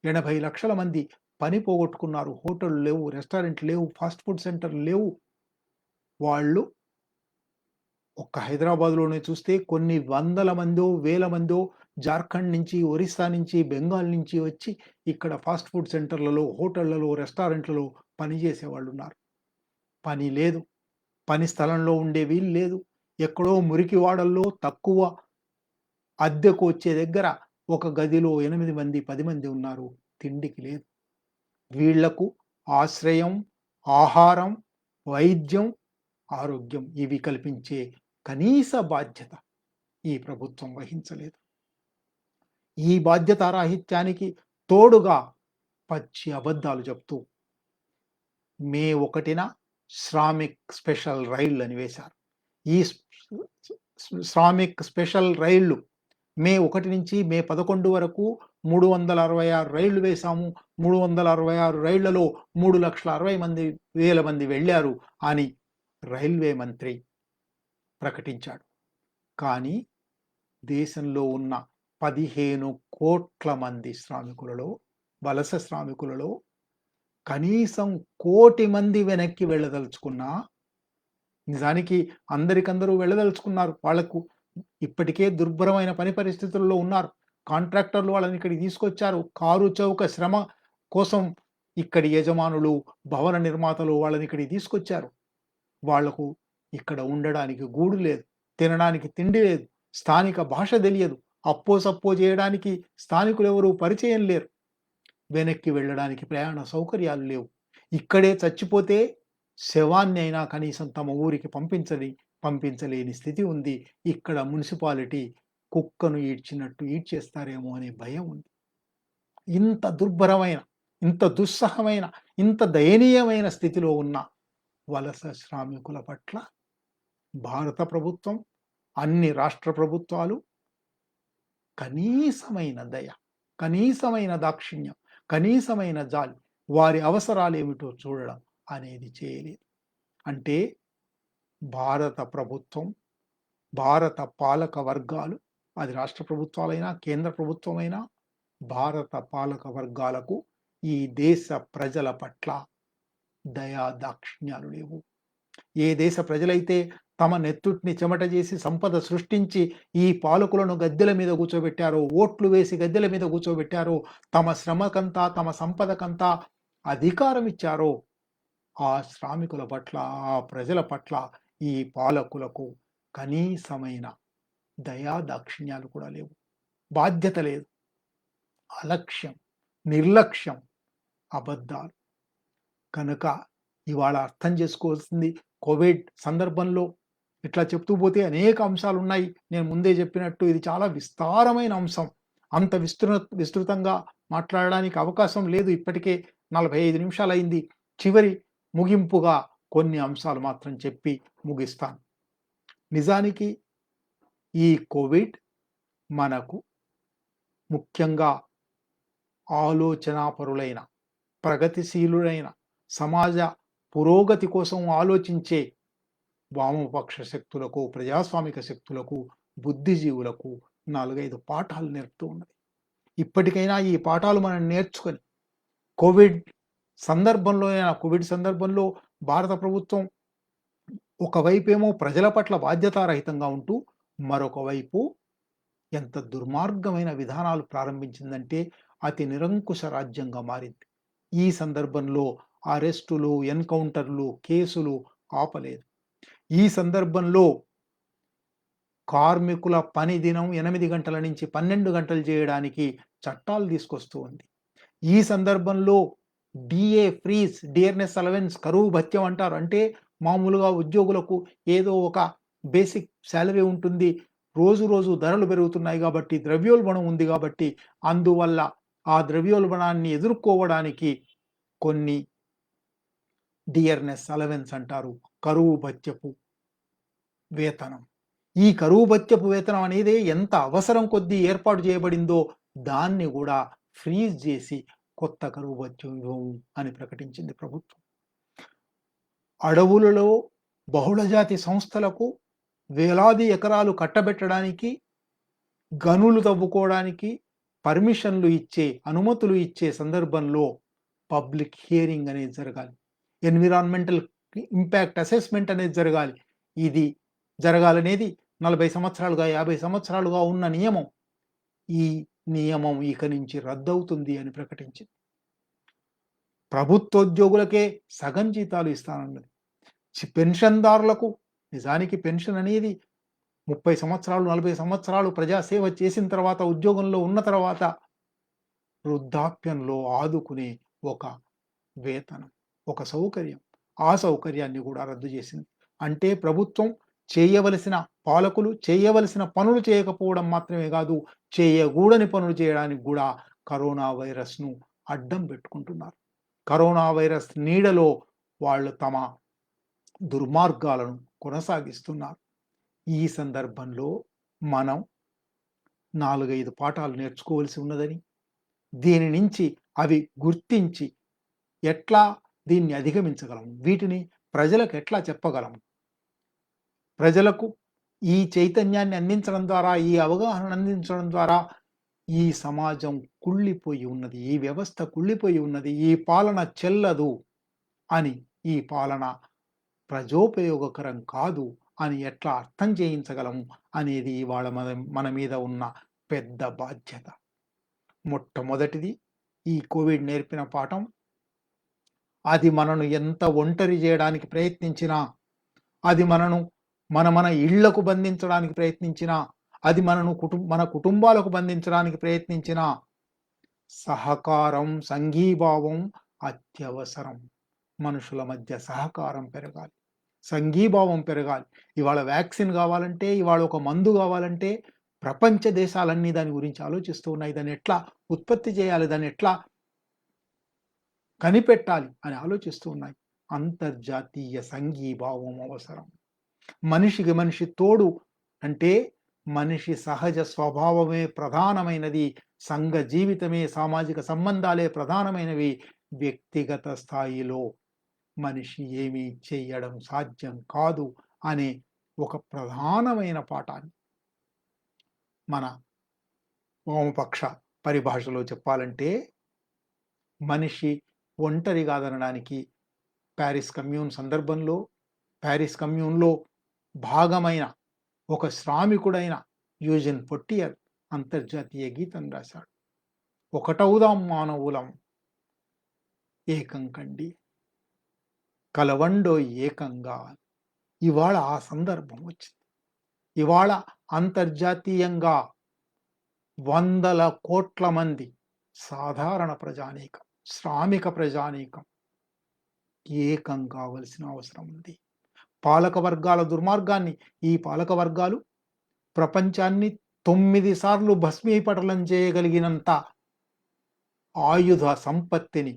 80 లక్షల మంది పని పోగొట్టుకున్నారు. హోటళ్ళు లేవు, రెస్టారెంట్లు లేవు, ఫాస్ట్ ఫుడ్ సెంటర్లు లేవు. వాళ్ళు ఒక్క హైదరాబాద్‌లోనే చూస్తే కొన్ని వందల మందో, వేల మందో జార్ఖండ్ నుంచి, ఒరిస్సా నుంచి, బెంగాల్ నుంచి వచ్చి ఇక్కడ ఫాస్ట్ ఫుడ్ సెంటర్‌లలో, హోటళ్లలో, రెస్టారెంట్‌లలో పనిచేసేవాళ్ళున్నారు. పని లేదు. పని స్థలంలో ఉండే వీలు లేదు. ఎక్కడో మురికివాడల్లో తక్కువ అద్దెకు వచ్చే దగ్గర ఒక గదిలో 8 మంది, 10 మంది ఉన్నారు. తిండికి లేదు. వీళ్లకు ఆశ్రయం, ఆహారం, వైద్యం, ఆరోగ్యం ఇవి కల్పించే కనీస బాధ్యత ఈ ప్రభుత్వం వహించలేదు. ఈ బాధ్యతారాహిత్యానికి తోడుగా పచ్చి అబద్ధాలు చెప్తూ మే 1న శ్రామిక్ స్పెషల్ రైళ్లని వేశారు. ఈ శ్రామిక్ స్పెషల్ రైళ్లు మే 1 నుంచి మే 11 వరకు 366 రైళ్లు వేశాము. 366 రైళ్లలో 3,60,000 మంది వెళ్ళారు అని రైల్వే మంత్రి ప్రకటించాడు. కానీ దేశంలో ఉన్న 15 కోట్ల మంది శ్రామికులలో, వలస శ్రామికులలో కనీసం 1 కోటి మంది వెనక్కి వెళ్ళదలుచుకున్నా, నిజానికి అందరికందరూ వెళ్ళదలుచుకున్నారు. వాళ్లకు ఇప్పటికే దుర్భరమైన పని పరిస్థితుల్లో ఉన్నారు. కాంట్రాక్టర్లు వాళ్ళని ఇక్కడికి తీసుకొచ్చారు. కారు చౌక శ్రమ కోసం ఇక్కడి యజమానులు, భవన నిర్మాతలు వాళ్ళని ఇక్కడికి తీసుకొచ్చారు. వాళ్లకు ఇక్కడ ఉండడానికి గూడు లేదు, తినడానికి తిండి లేదు, స్థానిక భాష తెలియదు, అప్పో సప్పో చేయడానికి స్థానికులెవరూ పరిచయం లేరు. వెనక్కి వెళ్ళడానికి ప్రయాణ సౌకర్యాలు లేవు. ఇక్కడే చచ్చిపోతే శవాన్ని అయినా కనీసం తమ ఊరికి పంపించలేని స్థితి ఉంది. ఇక్కడ మున్సిపాలిటీ కుక్కను ఈడ్చినట్టు ఈడ్చేస్తారేమో అనే భయం ఉంది. ఇంత దుర్భరమైన, ఇంత దుస్సహమైన, ఇంత దయనీయమైన స్థితిలో ఉన్న వలస శ్రామికుల పట్ల భారత ప్రభుత్వం, అన్ని రాష్ట్ర ప్రభుత్వాలు కనీసమైన దయ, కనీసమైన దాక్షిణ్యం, కనీసమైన జాలి, వారి అవసరాలేమిటో చూడడం అనేది చేయలేదు. అంటే భారత ప్రభుత్వం, భారత పాలక వర్గాలు, అది రాష్ట్ర ప్రభుత్వాలైనా, కేంద్ర ప్రభుత్వమైనా, భారత పాలక వర్గాలకు ఈ దేశ ప్రజల పట్ల దయా దాక్షిణ్యాలు లేవు. ఏ దేశ ప్రజలైతే తమ నెత్తుటిని చెమట చేసి సంపద సృష్టించి ఈ పాలకులను గద్దెల మీద కూర్చోబెట్టారో, ఓట్లు వేసి గద్దెల మీద కూర్చోబెట్టారో, తమ శ్రమకంతా, తమ సంపదకంతా అధికారం ఇచ్చారో, ఆ శ్రామికుల పట్ల, ఆ ప్రజల పట్ల ఈ పాలకులకు కనీసమైన దయా దాక్షిణ్యాలు కూడా లేవు. బాధ్యత లేదు. అలక్ష్యం, నిర్లక్ష్యం, అబద్ధాలు. కనుక ఇవాళ అర్థం చేసుకోవాల్సింది, కోవిడ్ సందర్భంలో ఇట్లా చెప్తూ పోతే అనేక అంశాలున్నాయి. నేను ముందే చెప్పినట్టు ఇది చాలా విస్తారమైన అంశం. అంత విస్తృతంగా మాట్లాడడానికి అవకాశం లేదు. ఇప్పటికే 45 నిమిషాలయింది. చివరి ముగింపుగా కొన్ని అంశాలు మాత్రం చెప్పి ముగిస్తాను. నిజానికి ఈ కోవిడ్ మనకు ముఖ్యంగా ఆలోచనాపరులైన, ప్రగతిశీలులైన, సమాజ పురోగతి కోసం ఆలోచించే వామపక్ష శక్తులకు, ప్రజాస్వామిక శక్తులకు, బుద్ధిజీవులకు 4, 5 పాఠాలు నేర్పుతూ ఉన్నది. ఇప్పటికైనా ఈ పాఠాలు మనం నేర్చుకొని కోవిడ్ కోవిడ్ సందర్భంలో భారత ప్రభుత్వం ఒకవైపేమో ప్రజల పట్ల బాధ్యతారహితంగా ఉంటూ, మరొక వైపు ఎంత దుర్మార్గమైన విధానాలు ప్రారంభించిందంటే అతి నిరంకుశ రాజ్యంగా మారింది. ఈ సందర్భంలో అరెస్టులు, ఎన్‌కౌంటర్‌లు, కేసులు ఆపలేదు. ఈ సందర్భంలో కార్మికుల పని దినం 8 గంటల నుంచి 12 గంటలు చేయడానికి చట్టాలు తీసుకొస్తూ ఉంది. ఈ సందర్భంలో డియర్‌నెస్ అలవెన్స్, కరువు భత్యం అంటారు. అంటే మామూలుగా ఉద్యోగులకు ఏదో ఒక బేసిక్ సాలరీ ఉంటుంది. రోజు రోజు ధరలు పెరుగుతున్నాయి కాబట్టి, ద్రవ్యోల్బణం ఉంది కాబట్టి, అందువల్ల ఆ ద్రవ్యోల్బణాన్ని ఎదుర్కోవడానికి కొన్ని డియర్‌నెస్ అలవెన్స్ అంటారు. కరువు భత్యపు వేతనం. ఈ కరువు భత్యపు వేతనం అనేది ఎంత అవసరం కొద్దీ ఏర్పాటు చేయబడిందో దాన్ని కూడా ఫ్రీజ్ చేసి కొత్త కరువు భత్యం ఇవ్వము అని ప్రకటించింది ప్రభుత్వం. అడవులలో బహుళజాతి సంస్థలకు వేలాది ఎకరాలు కట్టబెట్టడానికి, గనులు తవ్వుకోవడానికి పర్మిషన్లు ఇచ్చే, అనుమతులు ఇచ్చే సందర్భంలో పబ్లిక్ హియరింగ్ అనేది జరగాలి. ఎన్విరాన్మెంటల్ ఇంపాక్ట్ అసెస్మెంట్ అనేది జరగాలి. ఇది జరగాలనేది 40 సంవత్సరాలుగా, 50 సంవత్సరాలుగా ఉన్న నియమం. ఈ నియమం ఇక నుంచి రద్దవుతుంది అని ప్రకటించింది. ప్రభుత్వోద్యోగులకే సగం జీతాలు ఇస్తానన్నది. పెన్షన్‌దారులకు నిజానికి పెన్షన్ అనేది 30 సంవత్సరాలు, 40 సంవత్సరాలు ప్రజాసేవ చేసిన తర్వాత, ఉద్యోగంలో ఉన్న తర్వాత వృద్ధాప్యంలో ఆదుకునే ఒక వేతనం, ఒక సౌకర్యం. ఆ సౌకర్యాన్ని కూడా రద్దు చేసింది. అంటే ప్రభుత్వం పాలకులు చేయవలసిన పనులు చేయకపోవడం మాత్రమే కాదు, చేయకూడని పనులు చేయడానికి కూడా కరోనా వైరస్‌ను అడ్డం పెట్టుకుంటున్నారు. కరోనా వైరస్ నీడలో వాళ్ళు తమ దుర్మార్గాలను కొనసాగిస్తున్నారు. ఈ సందర్భంలో మనం 4, 5 పాఠాలు నేర్చుకోవాల్సి ఉన్నదని, దీని నుంచి అవి గుర్తించి ఎట్లా దీన్ని అధిగమించగలము, వీటిని ప్రజలకు ఎట్లా చెప్పగలము, ప్రజలకు ఈ చైతన్యాన్ని అందించడం ద్వారా, ఈ అవగాహన అందించడం ద్వారా ఈ సమాజం కుళ్ళిపోయి ఉన్నది, ఈ వ్యవస్థ కుళ్ళిపోయి ఉన్నది, ఈ పాలన చెల్లదు అని, ఈ పాలన ప్రజోపయోగకరం కాదు అని ఎట్లా అర్థం చేయించగలము అనేది ఇవాళ మన మీద ఉన్న పెద్ద బాధ్యత. మొట్టమొదటిది ఈ కోవిడ్ నేర్పిన పాఠం, అది మనను ఎంత ఒంటరి చేయడానికి ప్రయత్నించినా, అది మనను మన ఇళ్లకు బంధించడానికి ప్రయత్నించినా, అది మన కుటుంబాలకు బంధించడానికి ప్రయత్నించినా, సహకారం, సంఘీభావం అత్యవసరం. మనుషుల మధ్య సహకారం పెరగాలి, సంఘీభావం పెరగాలి. ఇవాళ వ్యాక్సిన్ కావాలంటే, ఇవాళ ఒక మందు కావాలంటే ప్రపంచ దేశాలన్నీ దాని గురించి ఆలోచిస్తూ ఉన్నాయి. దాన్ని ఎట్లా ఉత్పత్తి చేయాలి, దాన్ని ఎట్లా కనిపెట్టాలి అని ఆలోచిస్తూ ఉన్నాయి. అంతర్జాతీయ సంఘీభావం అవసరం. మనిషికి మనిషి తోడు అంటే మనిషి సహజ స్వభావమే ప్రధానమైనది, సంఘ జీవితమే, సామాజిక సంబంధాలే ప్రధానమైనవి. వ్యక్తిగత స్థాయిలో మనిషి ఏమీ చేయడం సాధ్యం కాదు అనే ఒక ప్రధానమైన పాఠాన్ని మన వామపక్ష పరిభాషలో చెప్పాలంటే, మనిషి ఒంటరి కాదనడానికి ప్యారిస్ కమ్యూన్‌లో భాగమైన ఒక శ్రామికుడైన యూజిన్ పొట్టియర్ అంతర్జాతీయ గీతం రాశాడు. ఒకటవుదాం మానవులం ఏకం కండి, కలవండోయ్ ఏకంగా. ఇవాళ ఆ సందర్భం వచ్చింది. ఇవాళ అంతర్జాతీయంగా వందల కోట్ల మంది సాధారణ ప్రజానీకం, శ్రామిక ప్రజానీకం ఏకం కావలసిన అవసరం ఉంది. పాలక వర్గాల దుర్మార్గాన్ని ఈ పాలక వర్గాలు ప్రపంచాన్ని 9 సార్లు భస్మీపటలం చేయగలిగినంత ఆయుధ సంపత్తిని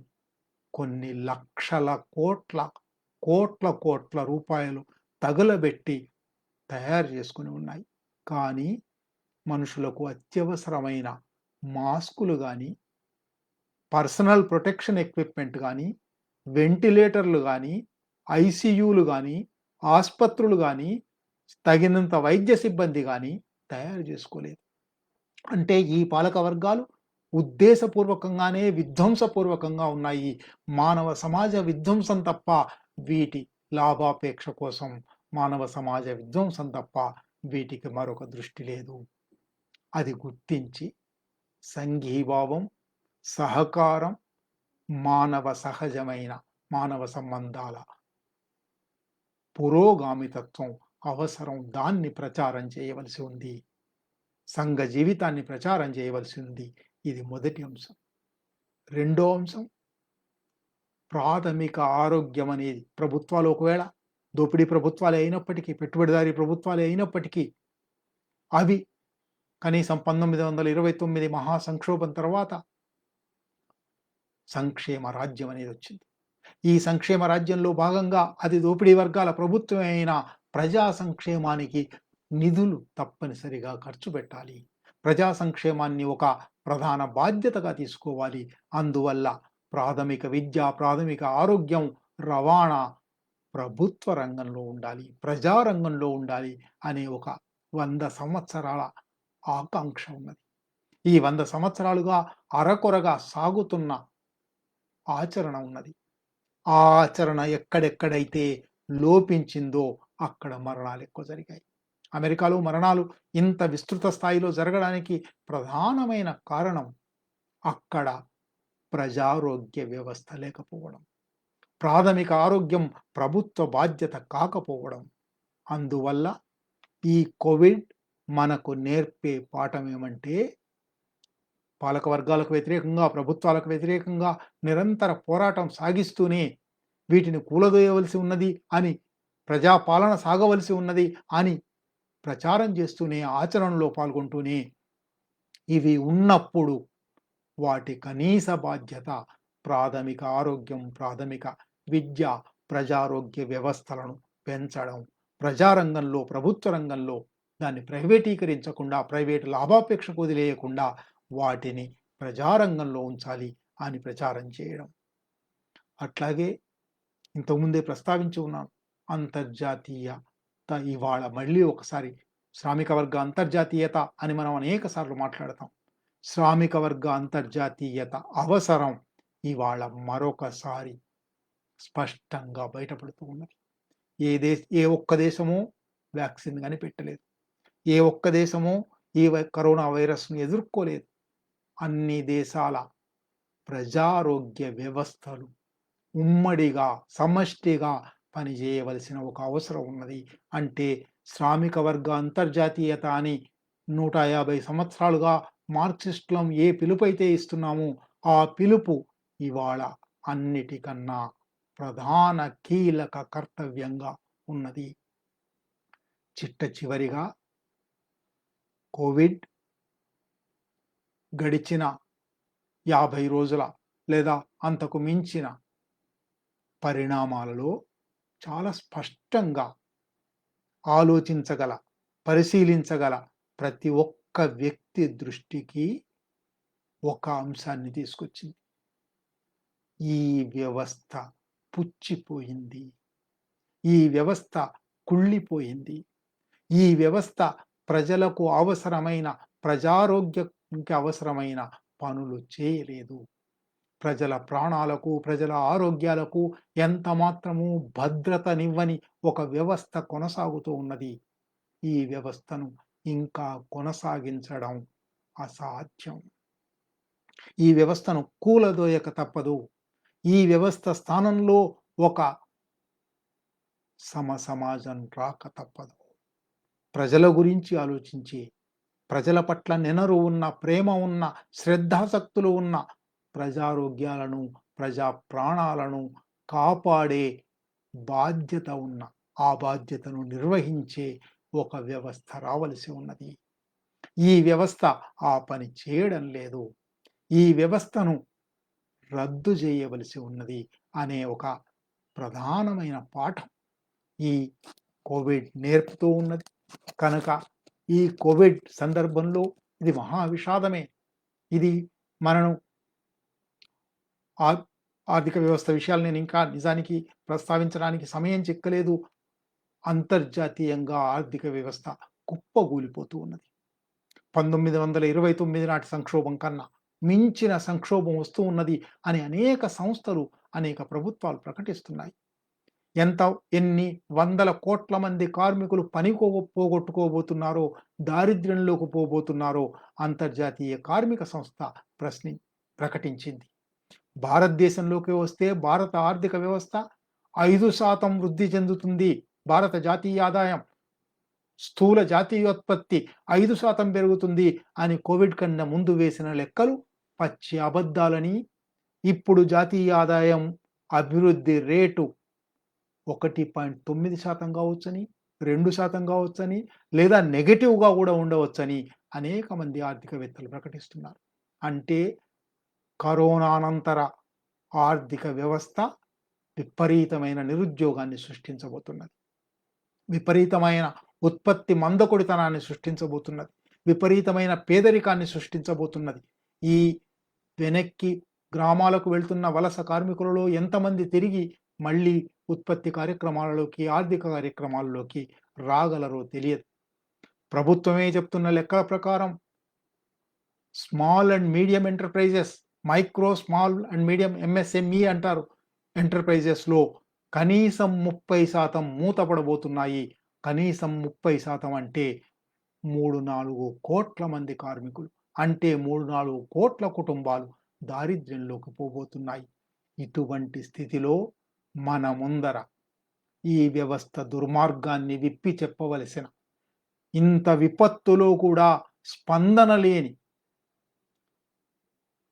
కొన్ని లక్షల కోట్ల, కోట్ల రూపాయలు తగులబెట్టి తయారు చేసుకొని ఉన్నాయి. కానీ మనుషులకు అత్యవసరమైన మాస్కులు గాని, పర్సనల్ ప్రొటెక్షన్ ఎక్విప్‌మెంట్ గాని, వెంటిలేటర్లు గాని, ఐసీయూలు గాని, ఆస్పత్రులు గాని, తగినంత వైద్య సిబ్బంది గాని తయారు చేసుకోలేదు. అంటే ఈ పాలక వర్గాలు ఉద్దేశపూర్వకంగానే విధ్వంసపూర్వకంగా ఉన్నాయి. మానవ సమాజ విధ్వంసం తప్ప వీటి లాభాపేక్ష కోసం మానవ సమాజ విధ్వంసం తప్ప వీటికి మరొక దృష్టి లేదు. అది గుర్తించి సంఘీభావం, సహకారం, మానవ సహజమైన మానవ సంబంధాల పురోగామితత్వం అవసరం. దాన్ని ప్రచారం చేయవలసి ఉంది. సంఘ జీవితాన్ని ప్రచారం చేయవలసి ఉంది. ఇది మొదటి అంశం. రెండో అంశం ప్రాథమిక ఆరోగ్యం అనేది ప్రభుత్వాలు ఒకవేళ దోపిడీ ప్రభుత్వాలే అయినప్పటికీ, పెట్టుబడిదారీ ప్రభుత్వాలే అయినప్పటికీ అవి కనీసం 1929 మహా సంక్షోభం తర్వాత సంక్షేమ రాజ్యం అనేది వచ్చింది. ఈ సంక్షేమ రాజ్యంలో భాగంగా అది దోపిడీ వర్గాల ప్రభుత్వం అయిన ప్రజా సంక్షేమానికి నిధులు తప్పనిసరిగా ఖర్చు పెట్టాలి. ప్రజా సంక్షేమాన్ని ఒక ప్రధాన బాధ్యతగా తీసుకోవాలి. అందువల్ల ప్రాథమిక విద్య, ప్రాథమిక ఆరోగ్యం, రవాణా ప్రభుత్వ రంగంలో ఉండాలి, ప్రజా రంగంలో ఉండాలి అనే ఒక 100 సంవత్సరాల ఆకాంక్ష ఉన్నది. ఈ 100 సంవత్సరాలుగా అరకొరగా సాగుతున్న ఆచరణ ఉన్నది. ఆ ఆచరణ ఎక్కడెక్కడైతే లోపించిందో అక్కడ మరణాలు ఎక్కువ జరిగాయి. అమెరికాలో మరణాలు ఇంత విస్తృత స్థాయిలో జరగడానికి ప్రధానమైన కారణం అక్కడ ప్రజారోగ్య వ్యవస్థ లేకపోవడం, ప్రాథమిక ఆరోగ్యం ప్రభుత్వ బాధ్యత కాకపోవడం. అందువల్ల ఈ కోవిడ్ మనకు నేర్పే పాఠం ఏమంటే పాలక వర్గాలకు వ్యతిరేకంగా, ప్రభుత్వాలకు వ్యతిరేకంగా నిరంతర పోరాటం సాగిస్తూనే వీటిని కూలదోయవలసి ఉన్నది అని, ప్రజాపాలన సాగవలసి ఉన్నది అని ప్రచారం చేస్తూనే, ఆచరణలో పాల్గొంటూనే ఇవి ఉన్నప్పుడు వాటి కనీస బాధ్యత ప్రాథమిక ఆరోగ్యం, ప్రాథమిక విద్య, ప్రజారోగ్య వ్యవస్థలను పెంచడం. ప్రజారంగంలో, ప్రభుత్వ రంగంలో దాన్ని ప్రైవేటీకరించకుండా, ప్రైవేటు లాభాపేక్షకు వదిలేయకుండా వాటిని ప్రజారంగంలో ఉంచాలి అని ప్రచారం చేయడం. అట్లాగే ఇంతకుముందే ప్రస్తావించి ఉన్నాను. అంతర్జాతీయత ఇవాళ మళ్ళీ ఒకసారి శ్రామిక వర్గ అంతర్జాతీయత అని మనం అనేక సార్లు మాట్లాడతాం. శ్రామిక వర్గ అంతర్జాతీయత అవసరం ఇవాళ మరొకసారి స్పష్టంగా బయటపడుతూ ఉన్నది. ఏ ఒక్క దేశమో వ్యాక్సిన్ గాని పెట్టలేదు. ఏ ఒక్క దేశమో ఈ కరోనా వైరస్‌ను ఎదుర్కోలేదు. అన్ని దేశాల ప్రజారోగ్య వ్యవస్థలు ఉమ్మడిగా, సమష్టిగా పనిచేయవలసిన ఒక అవసరం ఉన్నది. అంటే శ్రామిక వర్గ అంతర్జాతీయత అని 150 సంవత్సరాలుగా మార్క్సిస్టులం ఏ పిలుపైతే ఇస్తున్నామో ఆ పిలుపు ఇవాళ అన్నిటికన్నా ప్రధాన కీలక కర్తవ్యంగా ఉన్నది. చిట్టచివరిగా కోవిడ్ గడిచిన 50 రోజుల లేదా అంతకు మించిన పరిణామాలలో చాలా స్పష్టంగా ఆలోచించగల, పరిశీలించగల ప్రతి ఒక్క వ్యక్తి దృష్టికి ఒక అంశాన్ని తీసుకొచ్చింది. ఈ వ్యవస్థ పుచ్చిపోయింది. ఈ వ్యవస్థ కుళ్ళిపోయింది. ఈ వ్యవస్థ ప్రజలకు అవసరమైన, ప్రజారోగ్యంకి అవసరమైన పనులు చేయలేదు. ప్రజల ప్రాణాలకు, ప్రజల ఆరోగ్యాలకు ఎంత మాత్రము భద్రతనివ్వని ఒక వ్యవస్థ కొనసాగుతూ ఉన్నది. ఈ వ్యవస్థను ఇంకా కొనసాగించడం అసాధ్యం. ఈ వ్యవస్థను కూలదోయక తప్పదు. ఈ వ్యవస్థ స్థానంలో ఒక సమాజం రాక తప్పదు. ప్రజల గురించి ఆలోచించి, ప్రజల పట్ల నెనరు ఉన్న, ప్రేమ ఉన్న, శ్రద్ధాసక్తులు ఉన్న, ప్రజారోగ్యాలను, ప్రజా ప్రాణాలను కాపాడే బాధ్యత ఉన్న ఆ బాధ్యతను నిర్వహించే ఒక వ్యవస్థ రావలసి ఉన్నది. ఈ వ్యవస్థ ఆ పని చేయడం లేదు. ఈ వ్యవస్థను రద్దు చేయవలసి ఉన్నది అనే ఒక ప్రధానమైన పాఠం ఈ కోవిడ్ నేర్పుతూ ఉన్నది. కనుక ఈ కోవిడ్ సందర్భంలో ఇది మహా విషాదమే. ఇది మనను ఆర్ ఆర్థిక వ్యవస్థ విషయాలు నేను ఇంకా నిజానికి ప్రస్తావించడానికి సమయం చిక్కలేదు. అంతర్జాతీయంగా ఆర్థిక వ్యవస్థ కుప్పగూలిపోతూ ఉన్నది. 1929 నాటి సంక్షోభం కన్నా మించిన సంక్షోభం వస్తూ ఉన్నది అని అనేక సంస్థలు, అనేక ప్రభుత్వాలు ప్రకటిస్తున్నాయి. ఎన్ని వందల కోట్ల మంది కార్మికులు పోగొట్టుకోబోతున్నారో, దారిద్ర్యంలోకి పోబోతున్నారో అంతర్జాతీయ కార్మిక సంస్థ ప్రశ్ని ప్రకటించింది. భారతదేశంలోకి వస్తే భారత ఆర్థిక వ్యవస్థ 5% వృద్ధి చెందుతుంది. భారత జాతీయ ఆదాయం, స్థూల జాతీయోత్పత్తి 5% పెరుగుతుంది అని కోవిడ్ కన్నా ముందు వేసిన లెక్కలు పచ్చి అబద్ధాలని, ఇప్పుడు జాతీయ ఆదాయం అభివృద్ధి రేటు 1.9% కావచ్చని, 2% కావచ్చని, లేదా నెగెటివ్‌గా కూడా ఉండవచ్చని అనేక మంది ఆర్థికవేత్తలు ప్రకటిస్తున్నారు. అంటే కరోనానంతర ఆర్థిక వ్యవస్థ విపరీతమైన నిరుద్యోగాన్ని సృష్టించబోతున్నది. విపరీతమైన ఉత్పత్తి మందకొడితనాన్ని సృష్టించబోతున్నది. విపరీతమైన పేదరికాన్ని సృష్టించబోతున్నది. ఈ వెనక్కి గ్రామాలకు వెళ్తున్న వలస కార్మికులలో ఎంతమంది తిరిగి మళ్ళీ ఉత్పత్తి కార్యక్రమాలలోకి, ఆర్థిక కార్యక్రమాల్లోకి రాగలరో తెలియదు. ప్రభుత్వమే చెప్తున్న లెక్కల ప్రకారం small and medium enterprises, micro, small and medium MSME అంటారు. ఎంటర్‌ప్రైజెస్‌లో కనీసం 30% మూతపడబోతున్నాయి. కనీసం 30% అంటే 3, 4 కోట్ల మంది కార్మికులు. అంటే 3, 4 కోట్ల కుటుంబాలు దారిద్ర్యంలోకి పోబోతున్నాయి. ఇటువంటి స్థితిలో మన ముందర ఈ వ్యవస్థ దుర్మార్గాన్ని విప్పి చెప్పవలసిన, ఇంత విపత్తులో కూడా స్పందన లేని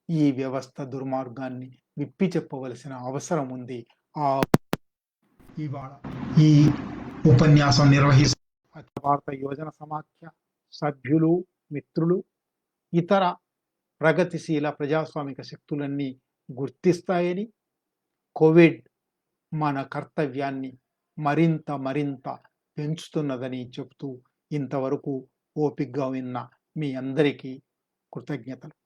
ఈ వ్యవస్థ దుర్మార్గాన్ని విప్పి చెప్పవలసిన అవసరం ఉంది. ఇవాళ ఈ ఉపన్యాసం అఖిల భారత యోజన సమాఖ్య సభ్యులు, మిత్రులు, ఇతర ప్రగతిశీల ప్రజాస్వామిక శక్తులన్నీ గుర్తిస్తాయని, కోవిడ్ మన కర్తవ్యాన్ని మరింత పెంచుతున్నదని చెబుతూ ఇంతవరకు ఓపికగా విన్న మీ అందరికీ కృతజ్ఞతలు.